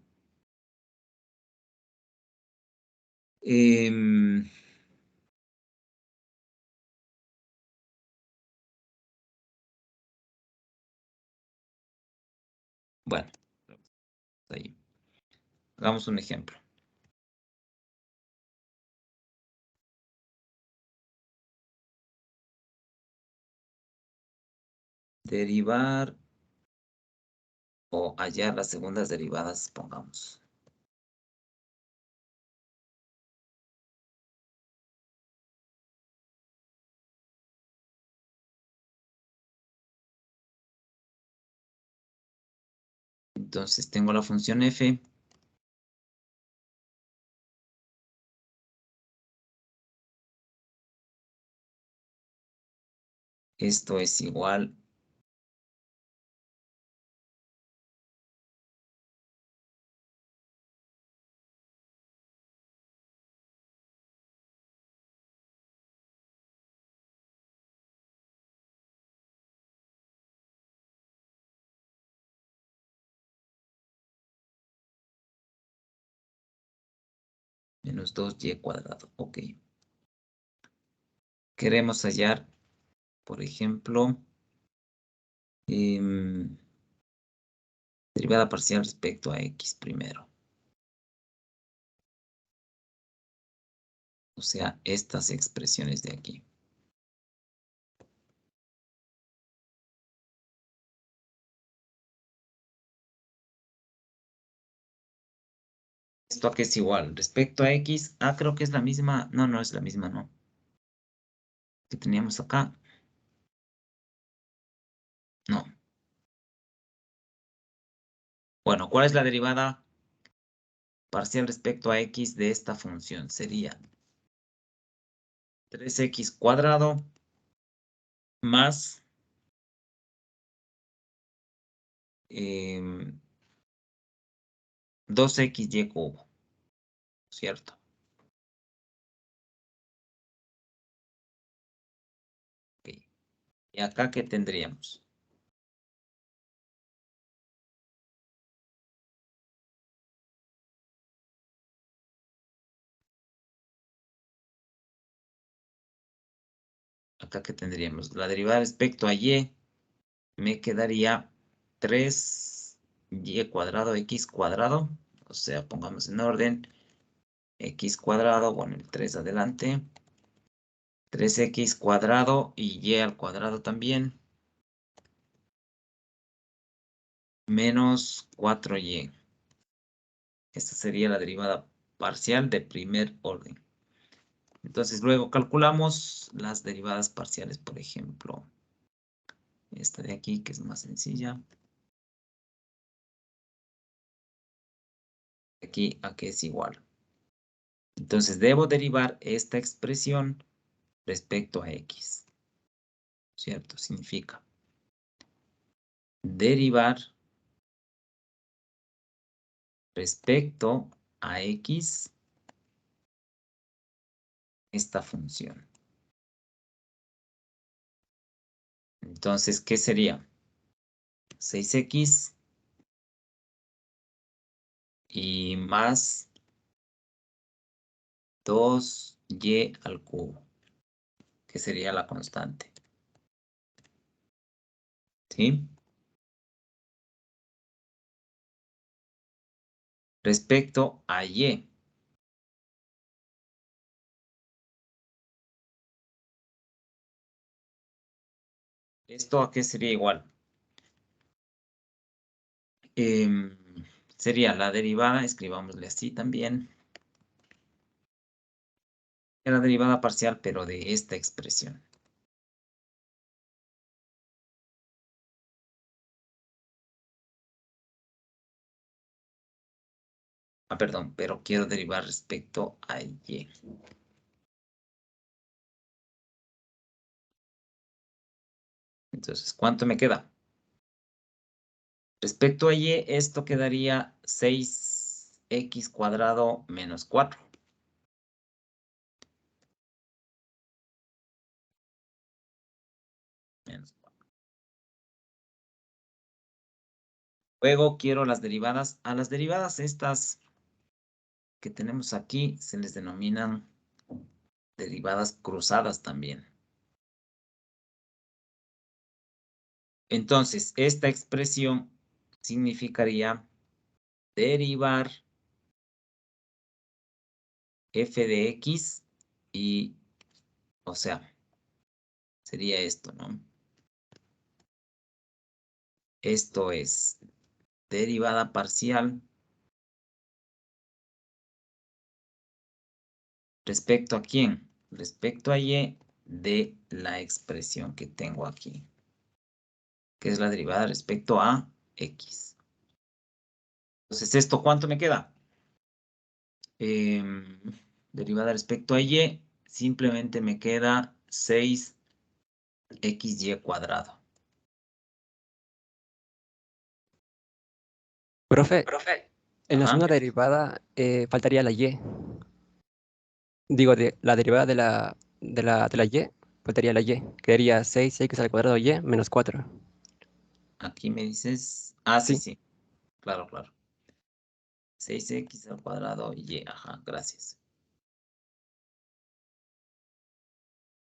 Bueno, ahí. Hagamos un ejemplo. Derivar o hallar las segundas derivadas, pongamos. Entonces tengo la función f. Esto es igual menos 2y cuadrado. Ok. Queremos hallar, por ejemplo, Derivada parcial respecto a x primero. O sea, estas expresiones de aquí. ¿Esto a qué es igual? Respecto a x, creo que es la misma. No, no es la misma, no. Que teníamos acá. No. Bueno, ¿cuál es la derivada parcial respecto a x de esta función? Sería 3x cuadrado más 2xy cubo, ¿cierto? Ok. ¿Y acá qué tendríamos? Acá qué tendríamos. La derivada respecto a y me quedaría 3y cuadrado x cuadrado. O sea, pongamos en orden. X cuadrado, bueno, el 3 adelante. 3x cuadrado y y al cuadrado también. Menos 4y. Esta sería la derivada parcial de primer orden. Entonces luego calculamos las derivadas parciales, por ejemplo. Esta de aquí, que es más sencilla. Aquí a que es igual. Entonces debo derivar esta expresión respecto a x. ¿Cierto? Significa derivar respecto a x esta función. Entonces, ¿qué sería? 6x y más 2y al cubo, que sería la constante. ¿Sí? Respecto a y. ¿Esto a qué sería igual? Sería la derivada, escribámosle así también. La derivada parcial, pero de esta expresión. Perdón, pero quiero derivar respecto a y. Entonces, ¿cuánto me queda? Respecto a y, esto quedaría 6x cuadrado menos 4. Menos 4. Luego quiero las derivadas. A las derivadas estas que tenemos aquí se les denominan derivadas cruzadas también. Entonces, esta expresión significaría derivar f de x y, o sea, sería esto, ¿no? Esto es derivada parcial respecto a quién? Respecto a y de la expresión que tengo aquí, que es la derivada respecto a x. Entonces, ¿esto cuánto me queda? Derivada respecto a y, simplemente me queda 6xy cuadrado. Profe, en la Ajá. segunda derivada faltaría la y. Digo, la derivada de la y, faltaría la y. Quedaría 6x al cuadrado y menos 4. Aquí me dices, sí, Sí. sí, claro, claro. 6x al cuadrado y, ajá, gracias.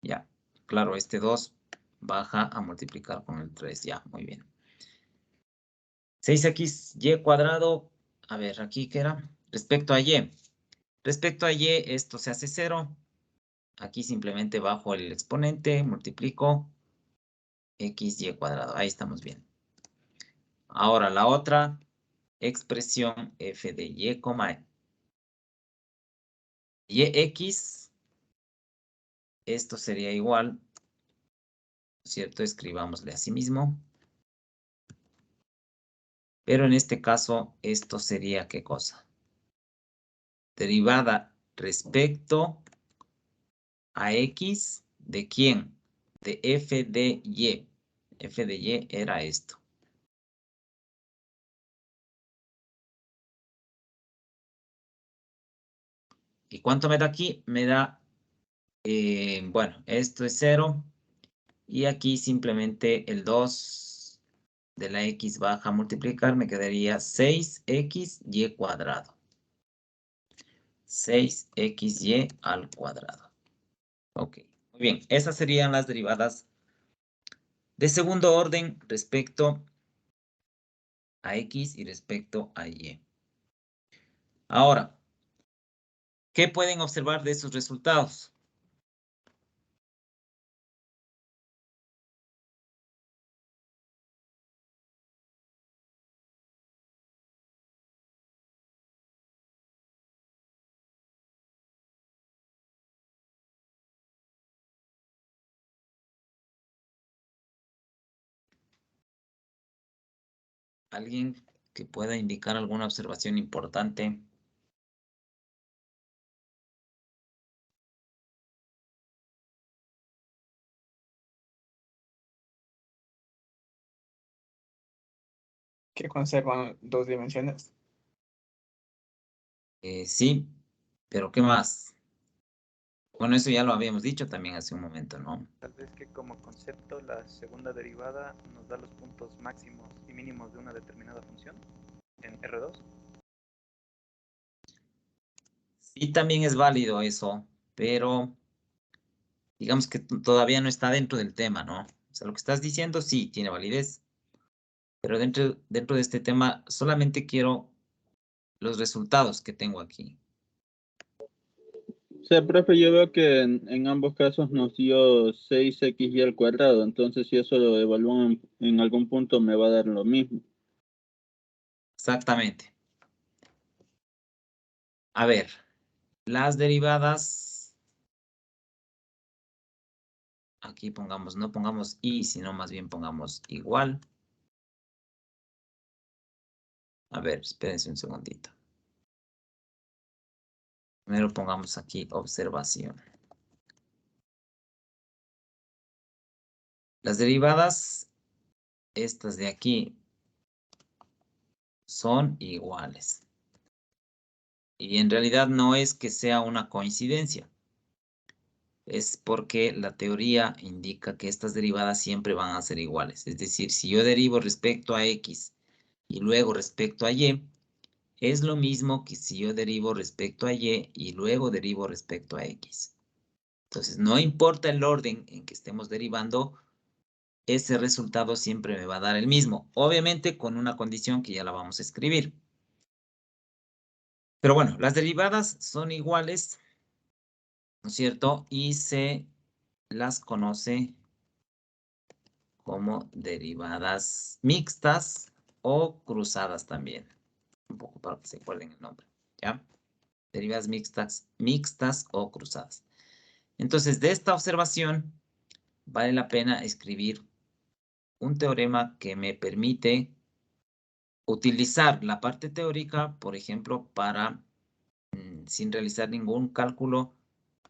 Ya, claro, este 2 baja a multiplicar con el 3, ya, muy bien. 6xy cuadrado, a ver, aquí qué era, respecto a y. Respecto a y, esto se hace 0. Aquí simplemente bajo el exponente, multiplico xy cuadrado. Ahí estamos bien. Ahora la otra expresión f de y, yx, esto sería igual, ¿cierto? Escribámosle así mismo. Pero en este caso, esto sería ¿qué cosa? Derivada respecto a x, ¿de quién? De f de y. F de y era esto. ¿Y cuánto me da aquí? Me da, bueno, esto es 0. Y aquí simplemente el 2 de la x baja a multiplicar me quedaría 6xy cuadrado. 6xy al cuadrado. Ok, muy bien. Esas serían las derivadas de segundo orden respecto a x y respecto a y. Ahora, ¿qué pueden observar de esos resultados? ¿Alguien que pueda indicar alguna observación importante? Que conservan 2 dimensiones. Sí, pero ¿qué más? Bueno, eso ya lo habíamos dicho también hace un momento, ¿no? Tal vez que como concepto la segunda derivada nos da los puntos máximos y mínimos de una determinada función en R2. Sí, también es válido eso, pero digamos que todavía no está dentro del tema, ¿no? O sea, lo que estás diciendo sí tiene validez, pero dentro de este tema solamente quiero los resultados que tengo aquí. O sea, profe, yo veo que en ambos casos nos dio 6xy al cuadrado, entonces si eso lo evalúo en algún punto me va a dar lo mismo. Exactamente. A ver, las derivadas, aquí pongamos, no pongamos y, sino más bien pongamos igual. A ver, espérense un segundito. Primero pongamos aquí observación. Las derivadas, estas de aquí, son iguales. Y en realidad no es que sea una coincidencia. Es porque la teoría indica que estas derivadas siempre van a ser iguales. Es decir, si yo derivo respecto a x y luego respecto a y, es lo mismo que si yo derivo respecto a y y luego derivo respecto a x. Entonces, no importa el orden en que estemos derivando, ese resultado siempre me va a dar el mismo. Obviamente con una condición que ya la vamos a escribir. Pero bueno, las derivadas son iguales, ¿no es cierto? Y se las conoce como derivadas mixtas o cruzadas también. Un poco para que se acuerden el nombre, ¿ya? Derivadas mixtas o cruzadas. Entonces, de esta observación, vale la pena escribir un teorema que me permite utilizar la parte teórica, por ejemplo, para, sin realizar ningún cálculo,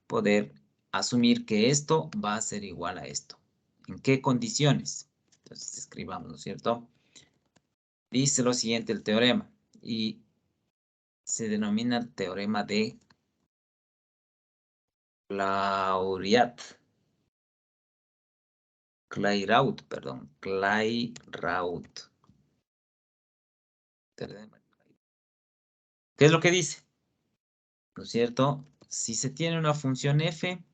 poder asumir que esto va a ser igual a esto. ¿En qué condiciones? Entonces, escribamos, ¿no es cierto? Dice lo siguiente el teorema, y se denomina el teorema de Clairaut, perdón, Clairaut. ¿Qué es lo que dice? ¿No es cierto? Si se tiene una función f,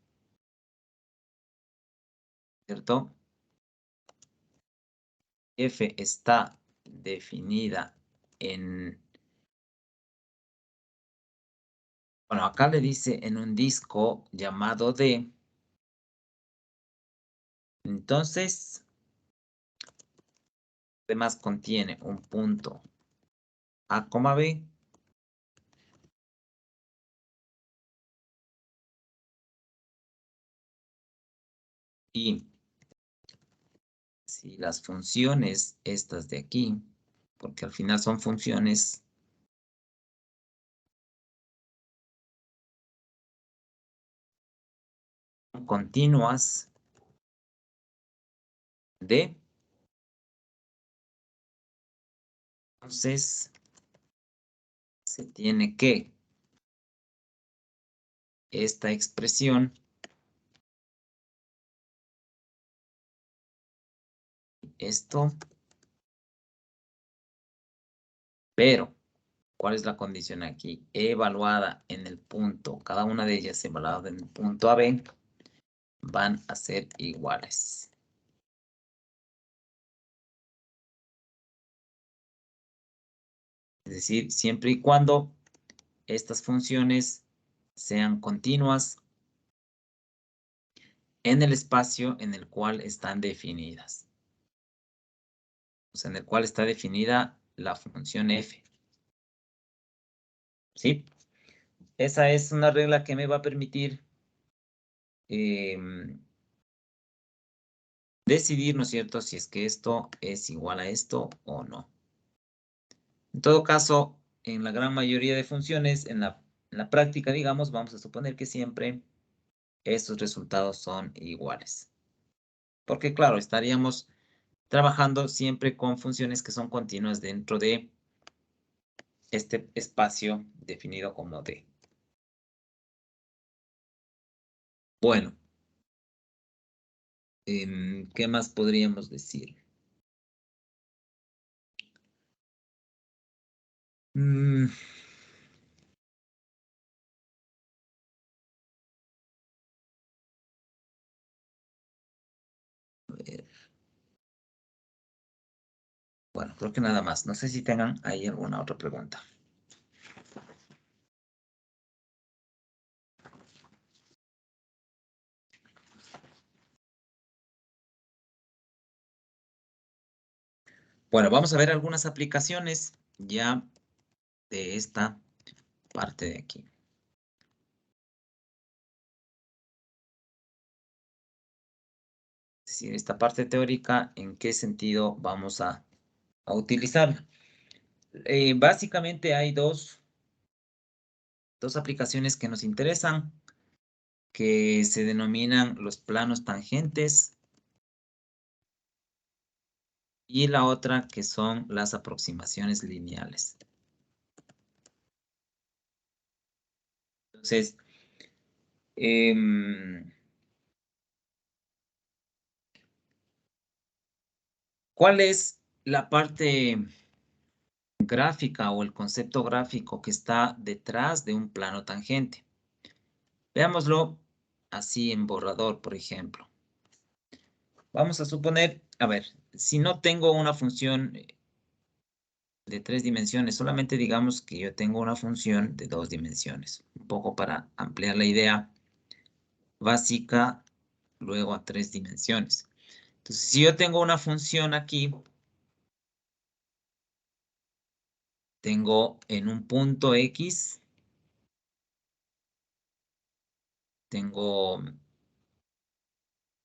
¿cierto? F está definida en... Bueno, acá le dice en un disco llamado D. Entonces, además contiene un punto A, B. Y si las funciones estas de aquí, porque al final son funciones continuas de, entonces se tiene que esta expresión esto, pero ¿cuál es la condición aquí? Evaluada en el punto, cada una de ellas evaluada en el punto AB, van a ser iguales. Es decir, siempre y cuando estas funciones sean continuas en el espacio en el cual están definidas. O sea, en el cual está definida la función f. ¿Sí? Esa es una regla que me va a permitir decidir, ¿no es cierto?, si es que esto es igual a esto o no. En todo caso, en la gran mayoría de funciones, en la práctica, digamos, vamos a suponer que siempre estos resultados son iguales. Porque, claro, estaríamos trabajando siempre con funciones que son continuas dentro de este espacio definido como D. Bueno, ¿qué más podríamos decir? A ver. Bueno, creo que nada más. No sé si tengan ahí alguna otra pregunta. Bueno, vamos a ver algunas aplicaciones ya de esta parte de aquí. Es decir, esta parte teórica, ¿en qué sentido vamos a utilizarla? Básicamente hay dos aplicaciones que nos interesan, que se denominan los planos tangentes y la otra que son las aproximaciones lineales. Entonces, ¿cuál es la parte gráfica o el concepto gráfico que está detrás de un plano tangente? Veámoslo así en borrador, por ejemplo. Vamos a suponer, a ver, si no tengo una función de 3 dimensiones, solamente digamos que yo tengo una función de 2 dimensiones, un poco para ampliar la idea básica, luego a 3 dimensiones. Entonces, si yo tengo una función aquí, tengo en un punto X, tengo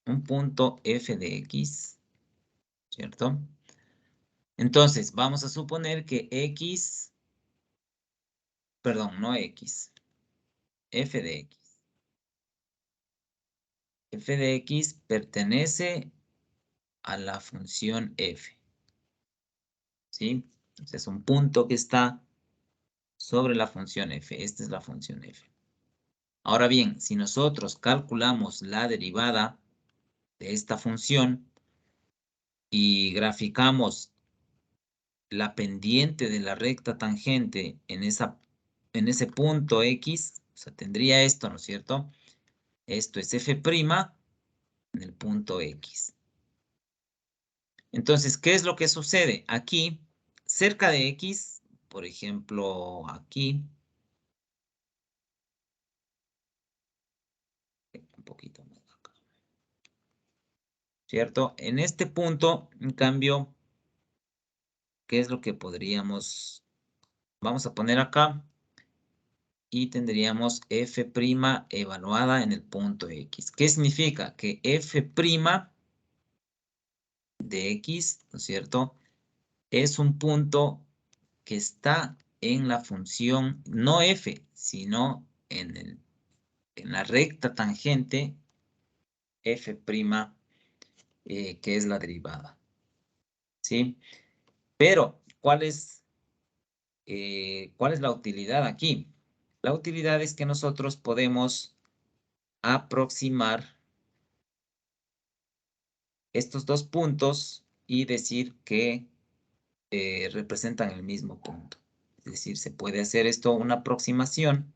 un punto f de X, ¿cierto? Entonces, vamos a suponer que X, perdón, no X, f de X. F de X pertenece a la función f, ¿sí? Entonces, es un punto que está sobre la función f. Esta es la función f. Ahora bien, si nosotros calculamos la derivada de esta función y graficamos la pendiente de la recta tangente en ese punto X, o sea, tendría esto, ¿no es cierto? Esto es f' en el punto X. Entonces, ¿qué es lo que sucede? Aquí cerca de X, por ejemplo, aquí. Un poquito más acá. ¿Cierto? En este punto, en cambio, ¿qué es lo que podríamos? Vamos a poner acá. Y tendríamos f' evaluada en el punto X. ¿Qué significa? Que f' de X, ¿no es cierto? Es un punto que está en la función, no f, sino en la recta tangente f', que es la derivada. ¿Sí? Pero, ¿cuál es la utilidad aquí? La utilidad es que nosotros podemos aproximar estos dos puntos y decir que representan el mismo punto. Es decir, se puede hacer esto una aproximación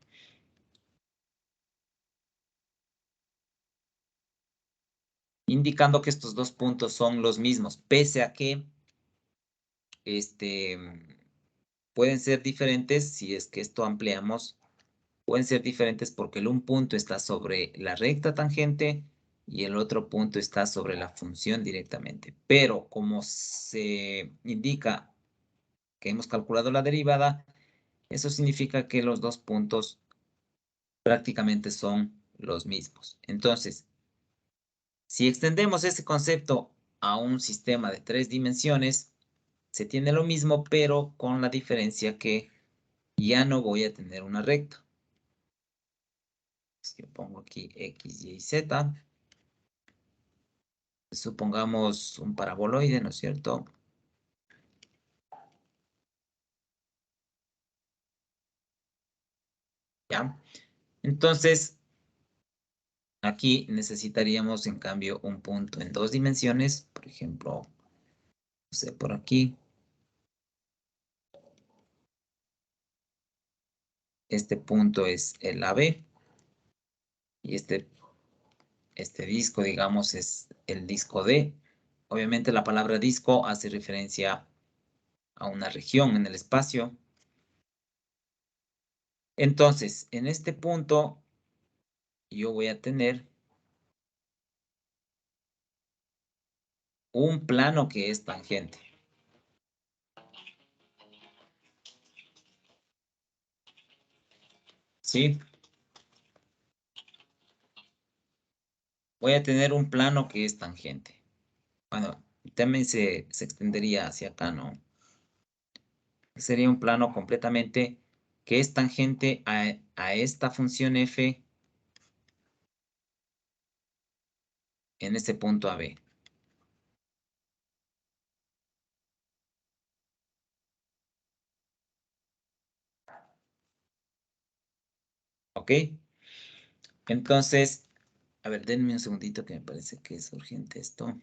indicando que estos dos puntos son los mismos, pese a que pueden ser diferentes si es que esto ampliamos. Pueden ser diferentes porque un punto está sobre la recta tangente y el otro punto está sobre la función directamente. Pero como se indica que hemos calculado la derivada, eso significa que los dos puntos prácticamente son los mismos. Entonces, si extendemos ese concepto a un sistema de 3 dimensiones, se tiene lo mismo, pero con la diferencia que ya no voy a tener una recta. Si yo pongo aquí X, Y, Z, supongamos un paraboloide, ¿no es cierto? ¿Ya? Entonces, aquí necesitaríamos, en cambio, un punto en 2 dimensiones. Por ejemplo, no sé, por aquí. Este punto es el AB. Y este disco, digamos, es el disco D. Obviamente la palabra disco hace referencia a una región en el espacio. Entonces, en este punto, yo voy a tener un plano que es tangente. ¿Sí? Voy a tener un plano que es tangente. Bueno, también se extendería hacia acá, ¿no? Sería un plano completamente que es tangente a esta función f en este punto AB. ¿Ok? Entonces, a ver, denme un segundito que me parece que es urgente esto.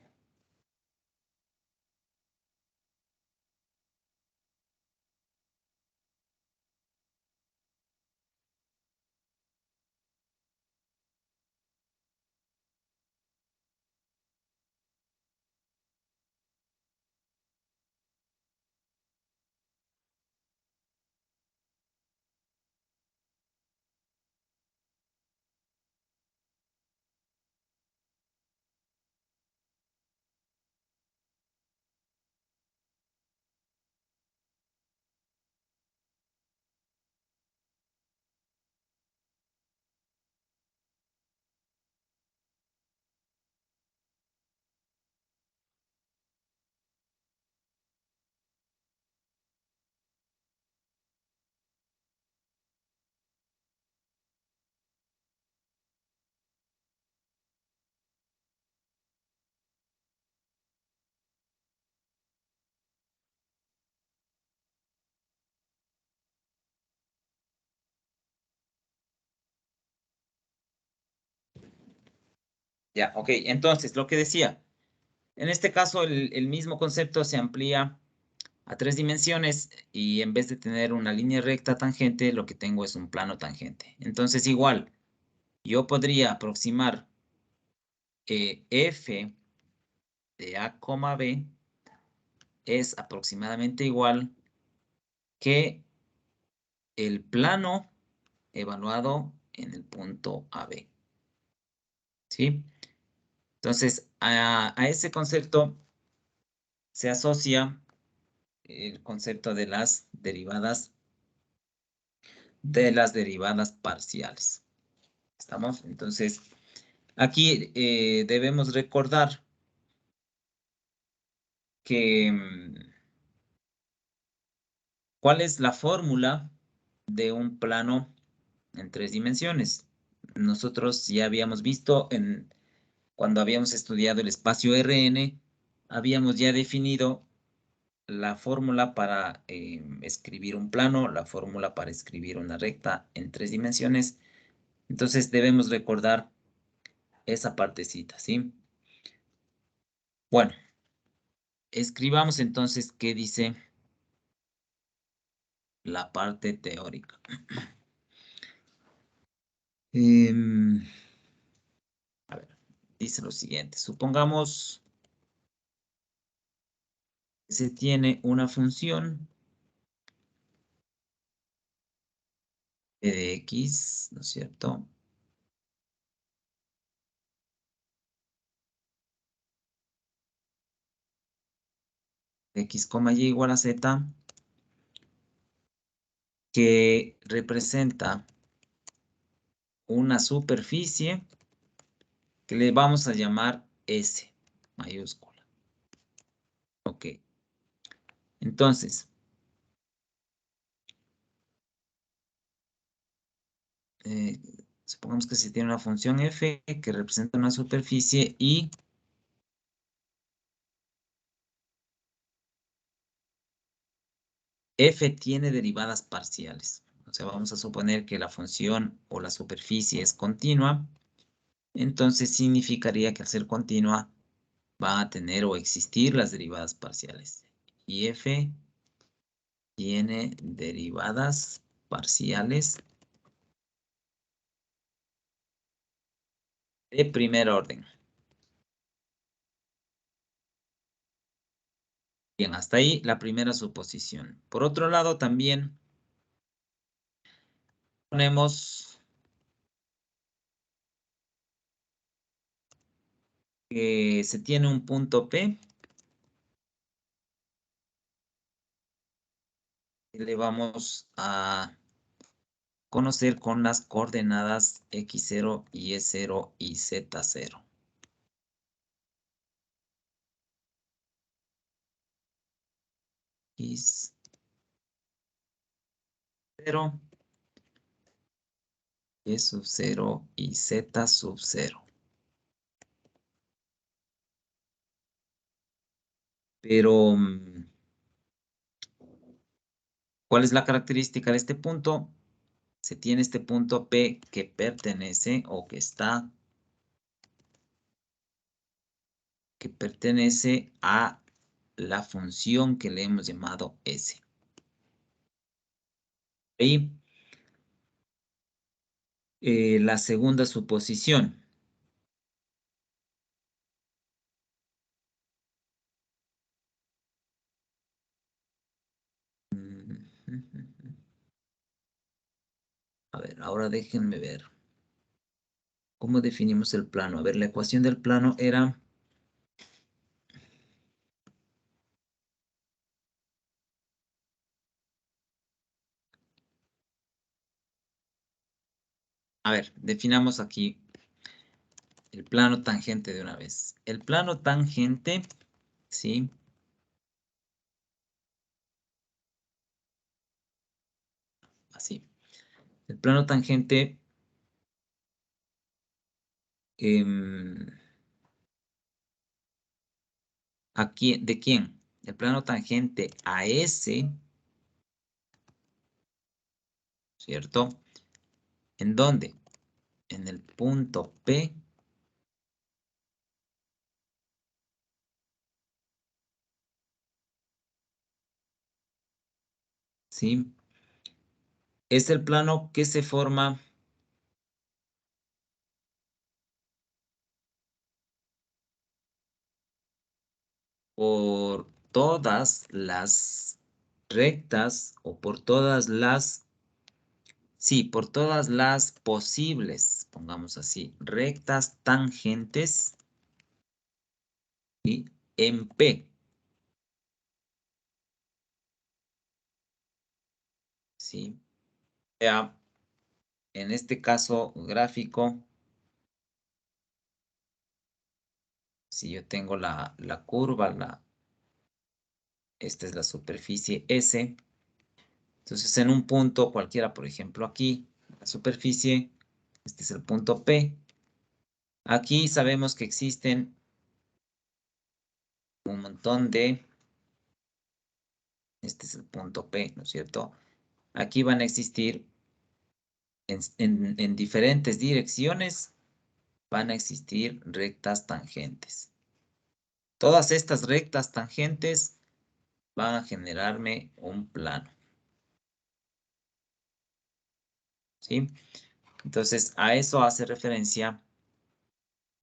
Ya, ok. Entonces, lo que decía, en este caso el mismo concepto se amplía a 3 dimensiones y en vez de tener una línea recta tangente, lo que tengo es un plano tangente. Entonces, igual, yo podría aproximar f de A, B es aproximadamente igual que el plano evaluado en el punto AB. ¿Sí? Entonces, a ese concepto se asocia el concepto de las derivadas parciales. ¿Estamos? Entonces, aquí debemos recordar que ¿cuál es la fórmula de un plano en 3 dimensiones? Nosotros ya habíamos visto cuando habíamos estudiado el espacio Rn, habíamos ya definido la fórmula para escribir un plano, la fórmula para escribir una recta en 3 dimensiones. Entonces debemos recordar esa partecita, ¿sí? Bueno, escribamos entonces qué dice la parte teórica. A ver, dice lo siguiente. Supongamos que se tiene una función de x, ¿no es cierto? X, y igual a z, que representa una superficie que le vamos a llamar S mayúscula. Ok. Entonces, supongamos que se tiene una función f que representa una superficie y f tiene derivadas parciales. O sea, vamos a suponer que la función o la superficie es continua. Entonces significaría que al ser continua va a tener o existir las derivadas parciales. Y f tiene derivadas parciales de primer orden. Bien, hasta ahí la primera suposición. Por otro lado, también ponemos que se tiene un punto P y le vamos a conocer con las coordenadas x0, y0 y z0. X0 y sub 0 y z sub 0. Pero, ¿cuál es la característica de este punto? Se tiene este punto P que pertenece o que pertenece a la función que le hemos llamado S. Ahí, la segunda suposición. A ver, ahora déjenme ver. ¿Cómo definimos el plano? A ver, la ecuación del plano era... A ver, definamos aquí el plano tangente de una vez. El plano tangente, ¿sí? Así. El plano tangente... aquí, ¿de quién? El plano tangente a S, ¿cierto? ¿En dónde? En el punto P. ¿Sí? Es el plano que se forma por todas las rectas o por todas las, sí, por todas las posibles, pongamos así, rectas tangentes y en P. ¿Sí? Ya, en este caso gráfico, si yo tengo la curva, esta es la superficie S, entonces en un punto cualquiera, por ejemplo aquí, la superficie, este es el punto P. Aquí sabemos que existen un montón de, este es el punto P, ¿no es cierto? Aquí van a existir en diferentes direcciones, van a existir rectas tangentes. Todas estas rectas tangentes van a generarme un plano. ¿Sí? Entonces, a eso hace referencia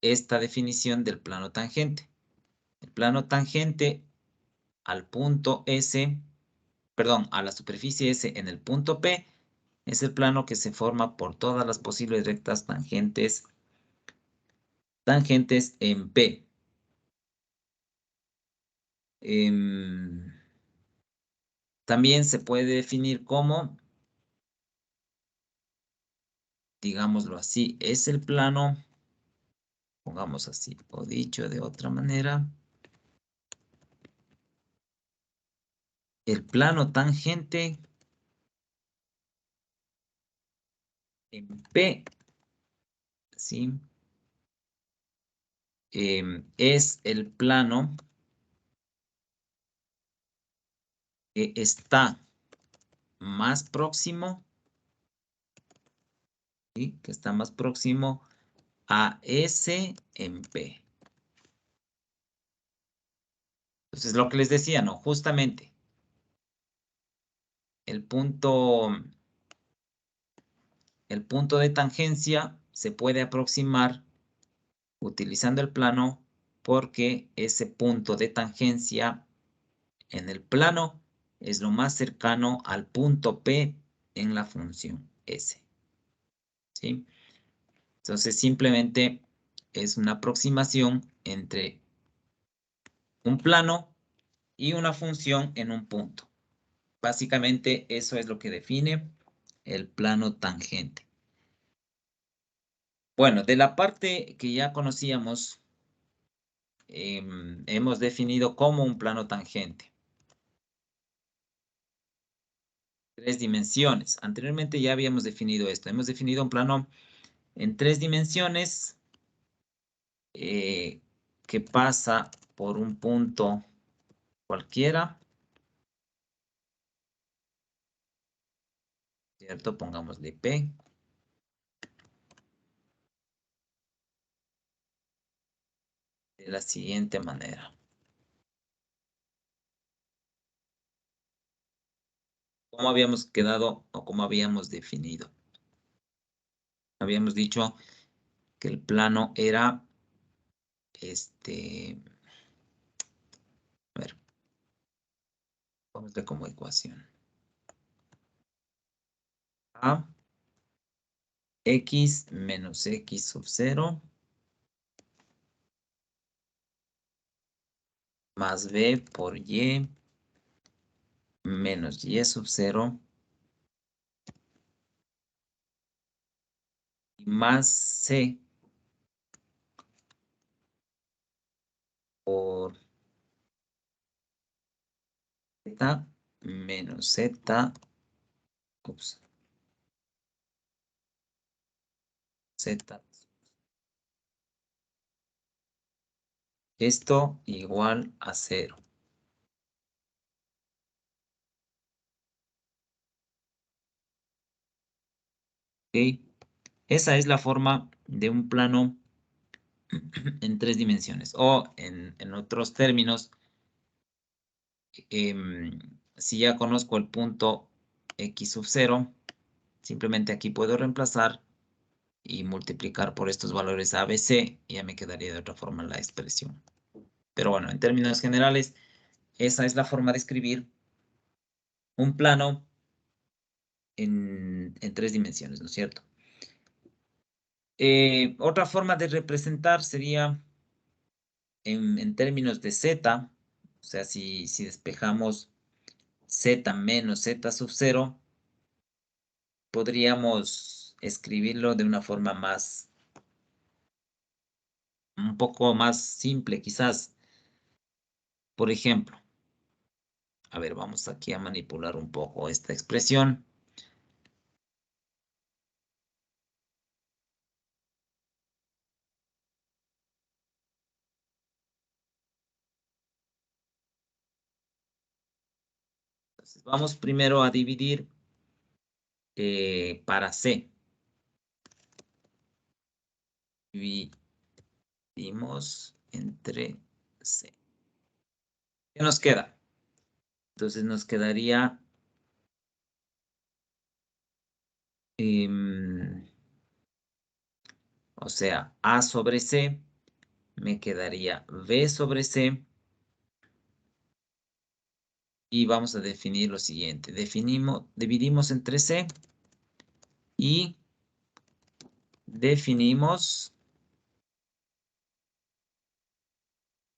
esta definición del plano tangente. El plano tangente al punto S, perdón, a la superficie S en el punto P, es el plano que se forma por todas las posibles rectas tangentes en P. También se puede definir como, digámoslo así, es el plano, pongamos así, o dicho de otra manera, el plano tangente en P, ¿sí? Es el plano que está más próximo, ¿sí? Que está más próximo a S en P. Entonces, lo que les decía, ¿no? Justamente, el punto de tangencia se puede aproximar utilizando el plano porque ese punto de tangencia en el plano es lo más cercano al punto P en la función S. ¿Sí? Entonces, simplemente es una aproximación entre un plano y una función en un punto. Básicamente, eso es lo que define el plano tangente. Bueno, de la parte que ya conocíamos, hemos definido como un plano tangente. 3 dimensiones. Anteriormente ya habíamos definido esto. Hemos definido un plano en 3 dimensiones que pasa por un punto cualquiera. ¿Cierto? Pongámosle P. De la siguiente manera. ¿Cómo habíamos quedado o cómo habíamos definido? Habíamos dicho que el plano era a ver, vamos a ver como ecuación. A x menos x sub 0 más b por y menos y sub 0 más c por z menos z, z. Esto igual a 0. ¿Ok? Esa es la forma de un plano en 3 dimensiones. O en otros términos, si ya conozco el punto x sub 0, simplemente aquí puedo reemplazar y multiplicar por estos valores a, b, c, y ya me quedaría de otra forma la expresión. Pero bueno, en términos generales, esa es la forma de escribir un plano en 3 dimensiones, ¿no es cierto? Otra forma de representar sería en términos de z, o sea, si despejamos z menos z sub 0, podríamos escribirlo de una forma un poco más simple, quizás. Por ejemplo, a ver, vamos aquí a manipular un poco esta expresión. Entonces, vamos primero a dividir para C. Dividimos entre C. ¿Qué nos queda? Entonces nos quedaría o sea, A sobre C, me quedaría B sobre C. Y vamos a definir lo siguiente. Dividimos entre C y definimos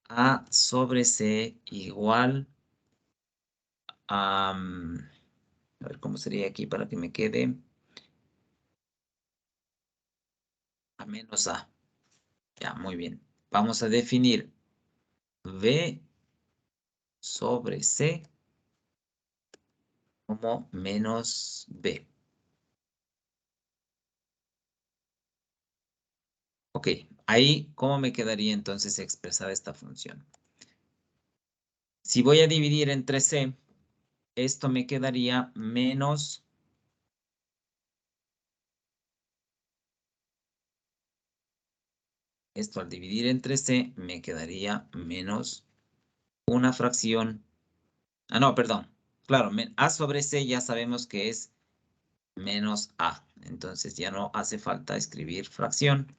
A sobre C igual a ver cómo sería aquí para que me quede a menos A. Ya, muy bien. Vamos a definir B sobre C como menos B. Ok, ahí, ¿cómo me quedaría entonces expresada esta función? Si voy a dividir entre C, esto me quedaría menos esto al dividir entre C me quedaría menos una fracción. Ah, no, perdón. Claro, A sobre C ya sabemos que es menos A. Entonces ya no hace falta escribir fracción.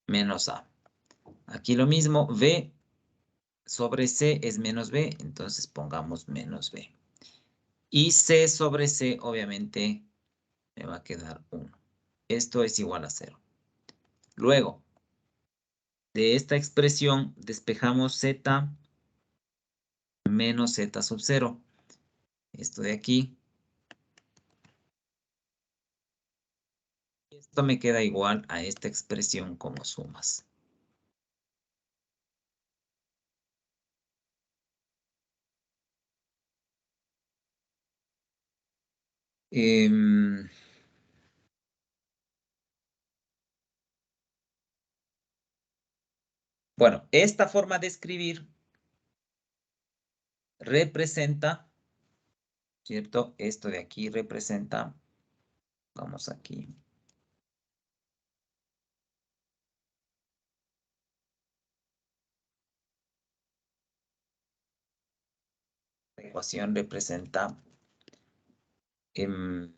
Menos A. Aquí lo mismo, B sobre C es menos B, entonces pongamos menos B. Y C sobre C, obviamente, me va a quedar 1. Esto es igual a 0. Luego, de esta expresión, despejamos Z menos Z sub 0. Esto de aquí. Esto me queda igual a esta expresión como sumas. Bueno, esta forma de escribir representa, ¿cierto? Esto de aquí representa, vamos aquí. La ecuación representa el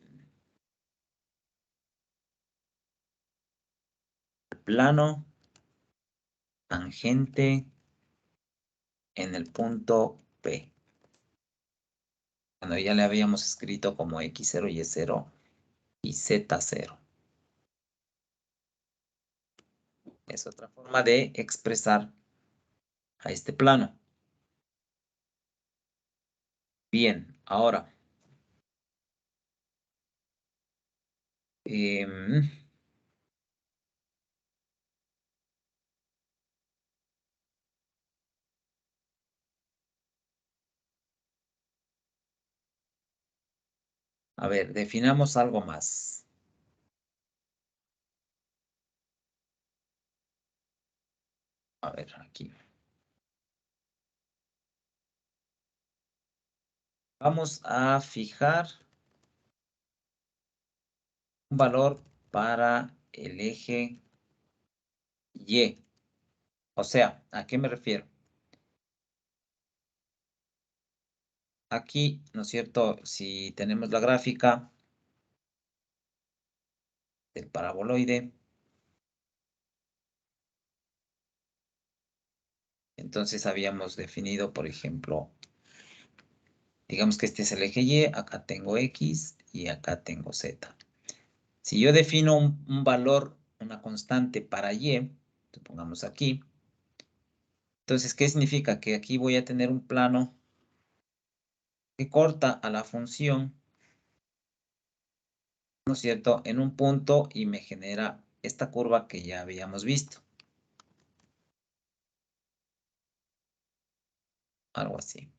plano tangente en el punto P. Cuando ya le habíamos escrito como X0, Y0 y Z0. Es otra forma de expresar a este plano. Bien, ahora. A ver, definamos algo más. A ver, aquí. Vamos a fijar un valor para el eje Y. O sea, ¿a qué me refiero? Aquí, ¿no es cierto? Si tenemos la gráfica del paraboloide, entonces habíamos definido, por ejemplo, Digamos que este es el eje Y, acá tengo X y acá tengo Z. Si yo defino un valor, una constante para Y, pongamos aquí, entonces, ¿qué significa? Que aquí voy a tener un plano que corta a la función, ¿no es cierto?, en un punto y me genera esta curva que ya habíamos visto. Algo así,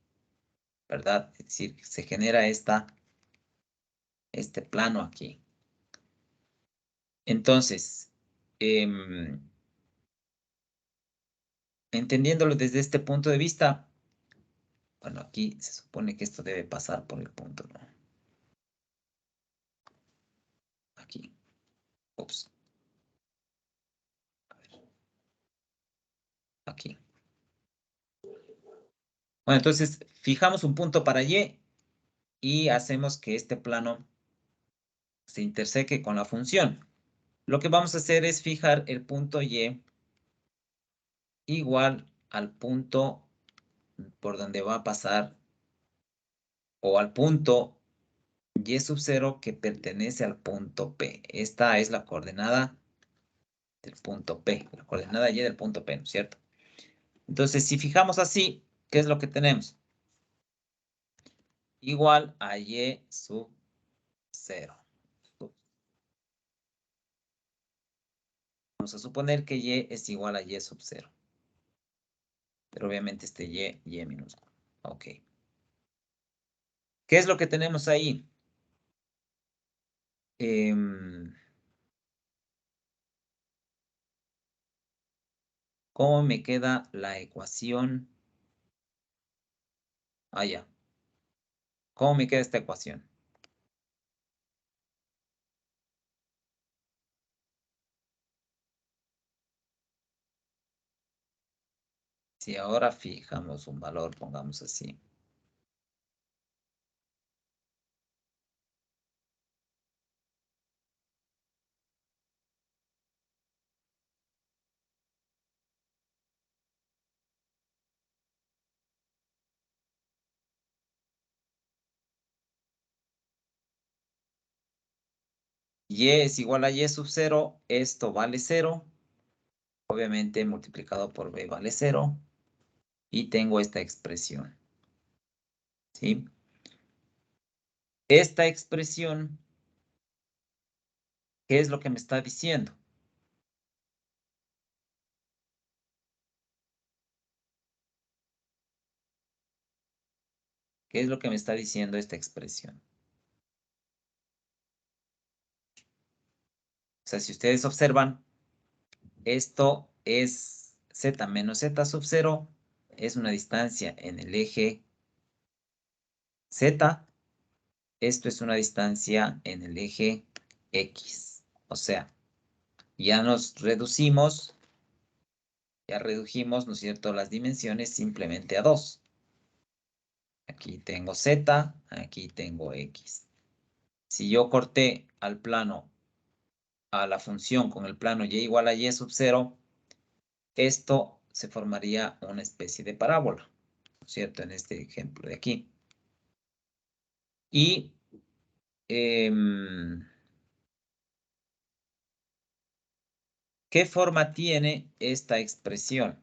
¿verdad? Es decir, se genera este plano aquí. Entonces, entendiéndolo desde este punto de vista, bueno, aquí se supone que esto debe pasar por el punto, ¿no? Aquí. Ups. A ver. Aquí. Bueno, entonces fijamos un punto para Y y hacemos que este plano se interseque con la función. Lo que vamos a hacer es fijar el punto Y igual al punto por donde va a pasar, o al punto Y sub 0 que pertenece al punto P. Esta es la coordenada del punto P, la coordenada Y del punto P, ¿no es cierto? Entonces, si fijamos así, ¿qué es lo que tenemos? Igual a Y sub 0. Vamos a suponer que Y es igual a Y sub 0. Pero obviamente este Y minúsculo. Ok. ¿Qué es lo que tenemos ahí? ¿Cómo me queda la ecuación? Ah, ya. ¿Cómo me queda esta ecuación? Si ahora fijamos un valor, pongamos así. Y es igual a Y sub 0, esto vale 0. Obviamente multiplicado por B vale 0. Y tengo esta expresión. ¿Sí? Esta expresión, ¿qué es lo que me está diciendo? ¿Qué es lo que me está diciendo esta expresión? O sea, si ustedes observan, esto es Z menos Z sub 0, es una distancia en el eje Z. Esto es una distancia en el eje X. O sea, ya nos redujimos, ¿no es cierto?, las dimensiones simplemente a 2. Aquí tengo Z, aquí tengo X. Si yo corté al plano, a la función con el plano Y igual a Y sub 0, esto se formaría una especie de parábola, ¿no es cierto?, en este ejemplo de aquí. Y ¿qué forma tiene esta expresión?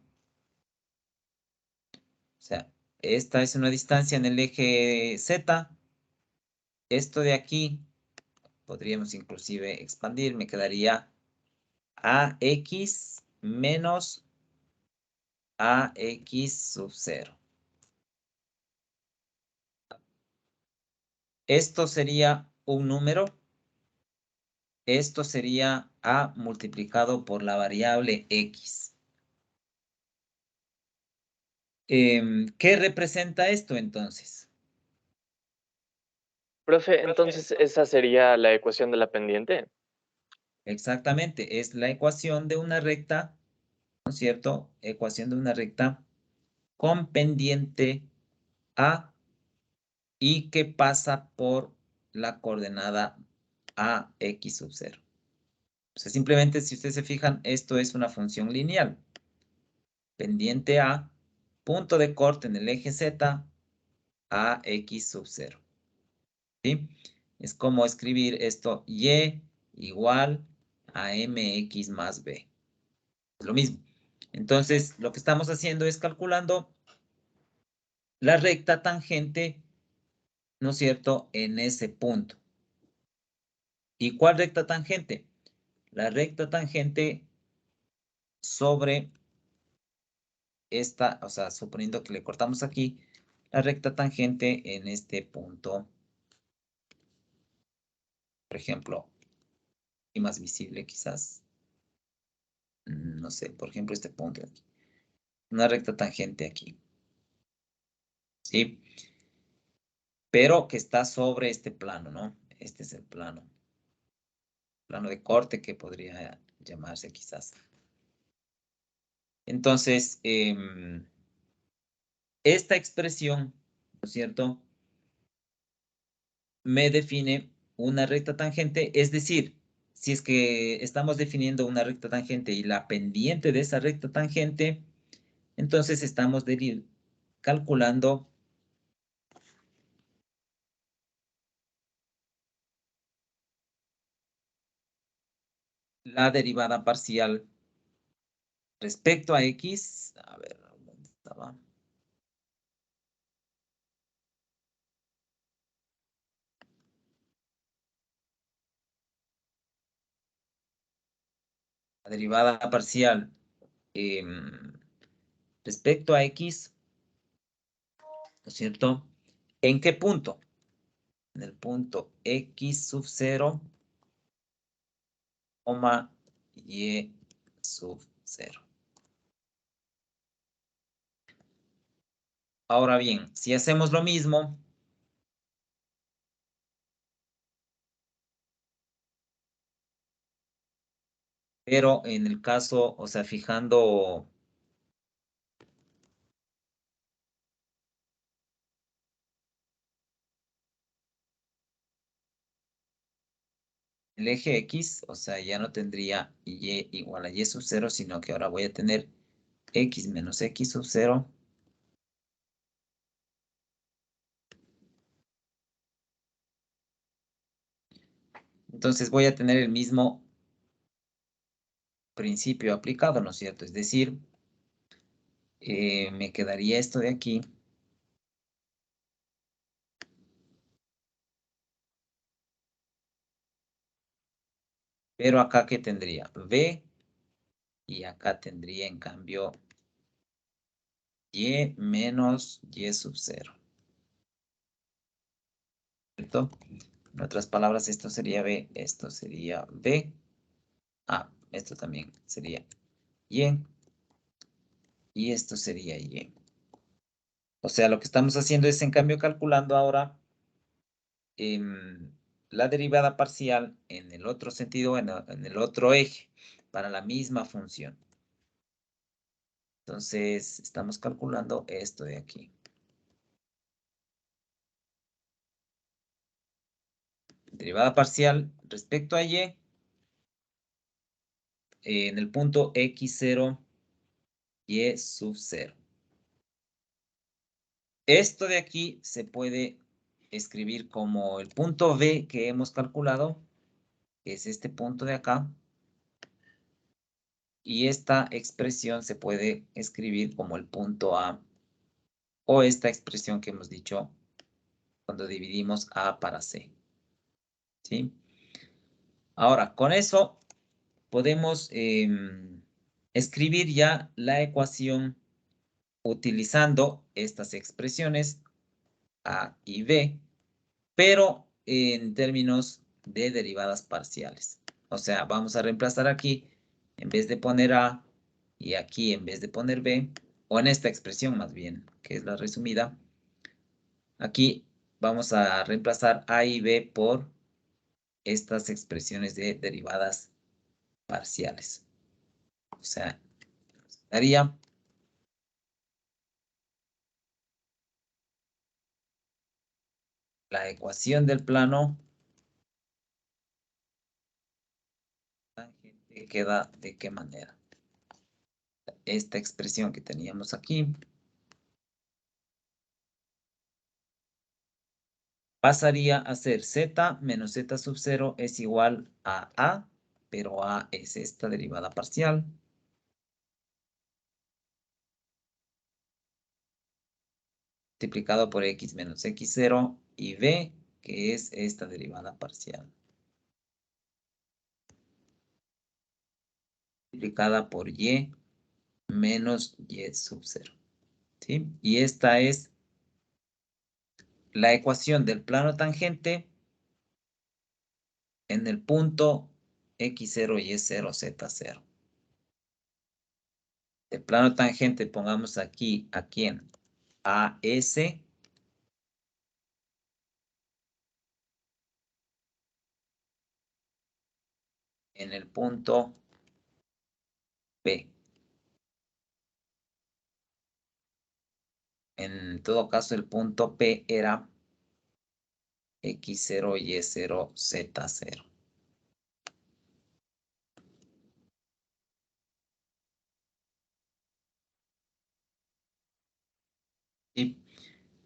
O sea, esta es una distancia en el eje Z. Esto de aquí, podríamos inclusive expandir, me quedaría AX menos AX sub 0. Esto sería un número. Esto sería A multiplicado por la variable X. ¿Qué representa esto entonces? Profe, entonces esa sería la ecuación de la pendiente. Exactamente, es la ecuación de una recta, ¿no es cierto? Ecuación de una recta con pendiente A y que pasa por la coordenada AX sub 0. O sea, simplemente si ustedes se fijan, esto es una función lineal. Pendiente A, punto de corte en el eje Z, a x sub 0. ¿Sí? Es como escribir esto y igual a mx más b. Es lo mismo. Entonces, lo que estamos haciendo es calculando la recta tangente, ¿no es cierto?, en ese punto. ¿Y cuál recta tangente? La recta tangente sobre esta, o sea, suponiendo que le cortamos aquí, la recta tangente en este punto, por ejemplo, y más visible quizás, no sé, por ejemplo, este punto de aquí. Una recta tangente aquí. ¿Sí? Pero que está sobre este plano, ¿no? Este es el plano. Plano de corte que podría llamarse quizás. Entonces, esta expresión, ¿no es cierto?, me define una recta tangente, es decir, si es que estamos definiendo una recta tangente y la pendiente de esa recta tangente, entonces estamos calculando la derivada parcial respecto a x. A ver, ¿dónde estaba? La derivada parcial respecto a x, ¿no es cierto? ¿En qué punto? En el punto x sub 0, y sub 0. Ahora bien, si hacemos lo mismo, pero en el caso, o sea, fijando el eje X, o sea, ya no tendría y igual a y sub 0, sino que ahora voy a tener x menos x sub 0. Entonces voy a tener el mismo principio aplicado, ¿no es cierto? Es decir, me quedaría esto de aquí. Pero acá, ¿qué tendría? B. Y acá tendría, en cambio, y menos y sub 0. ¿Cierto? En otras palabras, esto sería B, esto sería B. Ah, esto también sería Y. Y esto sería Y. O sea, lo que estamos haciendo es, en cambio, calculando ahora la derivada parcial en el otro sentido, en el otro eje, para la misma función. Entonces, estamos calculando esto de aquí. Derivada parcial respecto a Y en el punto x0, y sub 0. Esto de aquí se puede escribir como el punto B que hemos calculado, que es este punto de acá. Y esta expresión se puede escribir como el punto A, o esta expresión que hemos dicho cuando dividimos A para C. ¿Sí? Ahora, con eso podemos escribir ya la ecuación utilizando estas expresiones A y B, pero en términos de derivadas parciales. O sea, vamos a reemplazar aquí, en vez de poner A, y aquí en vez de poner B, o en esta expresión más bien, que es la resumida, aquí vamos a reemplazar A y B por estas expresiones de derivadas parciales. O sea, daría la ecuación del plano tangente queda de qué manera. Esta expresión que teníamos aquí pasaría a ser z menos z sub 0 es igual a a, pero a es esta derivada parcial. Multiplicado por x menos x0 y b, que es esta derivada parcial. Multiplicada por y menos y sub 0. ¿Sí? Y esta es la ecuación del plano tangente en el punto x0, y0, z0. El plano tangente, pongamos aquí, ¿a quién? A S. En el punto P. En todo caso, el punto P era x0, y0, z0.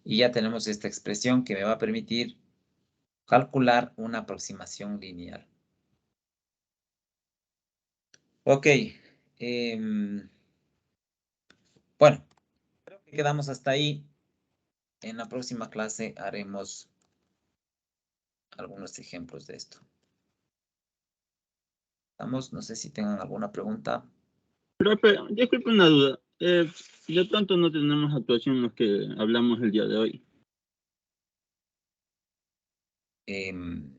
Y ya tenemos esta expresión que me va a permitir calcular una aproximación lineal. Ok. Bueno, creo que quedamos hasta ahí. En la próxima clase haremos algunos ejemplos de esto. Vamos, no sé si tengan alguna pregunta. Profe, disculpe una duda. De tanto no tenemos actuación en los que hablamos el día de hoy. El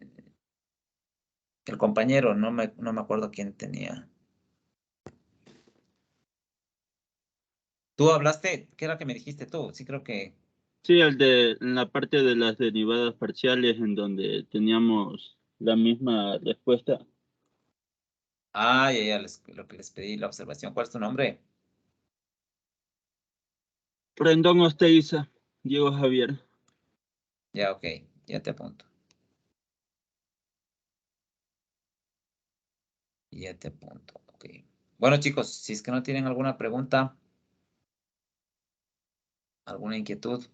compañero, no me acuerdo quién tenía. ¿Tú hablaste? ¿Qué era que me dijiste tú? Sí, creo que... Sí, en la parte de las derivadas parciales en donde teníamos la misma respuesta. Ah, ya, lo que les pedí, la observación. ¿Cuál es tu nombre? Rendón Osteiza, Diego Javier. Ya, ok, ya te apunto. Ya te apunto, ok. Bueno, chicos, si es que no tienen alguna pregunta, alguna inquietud.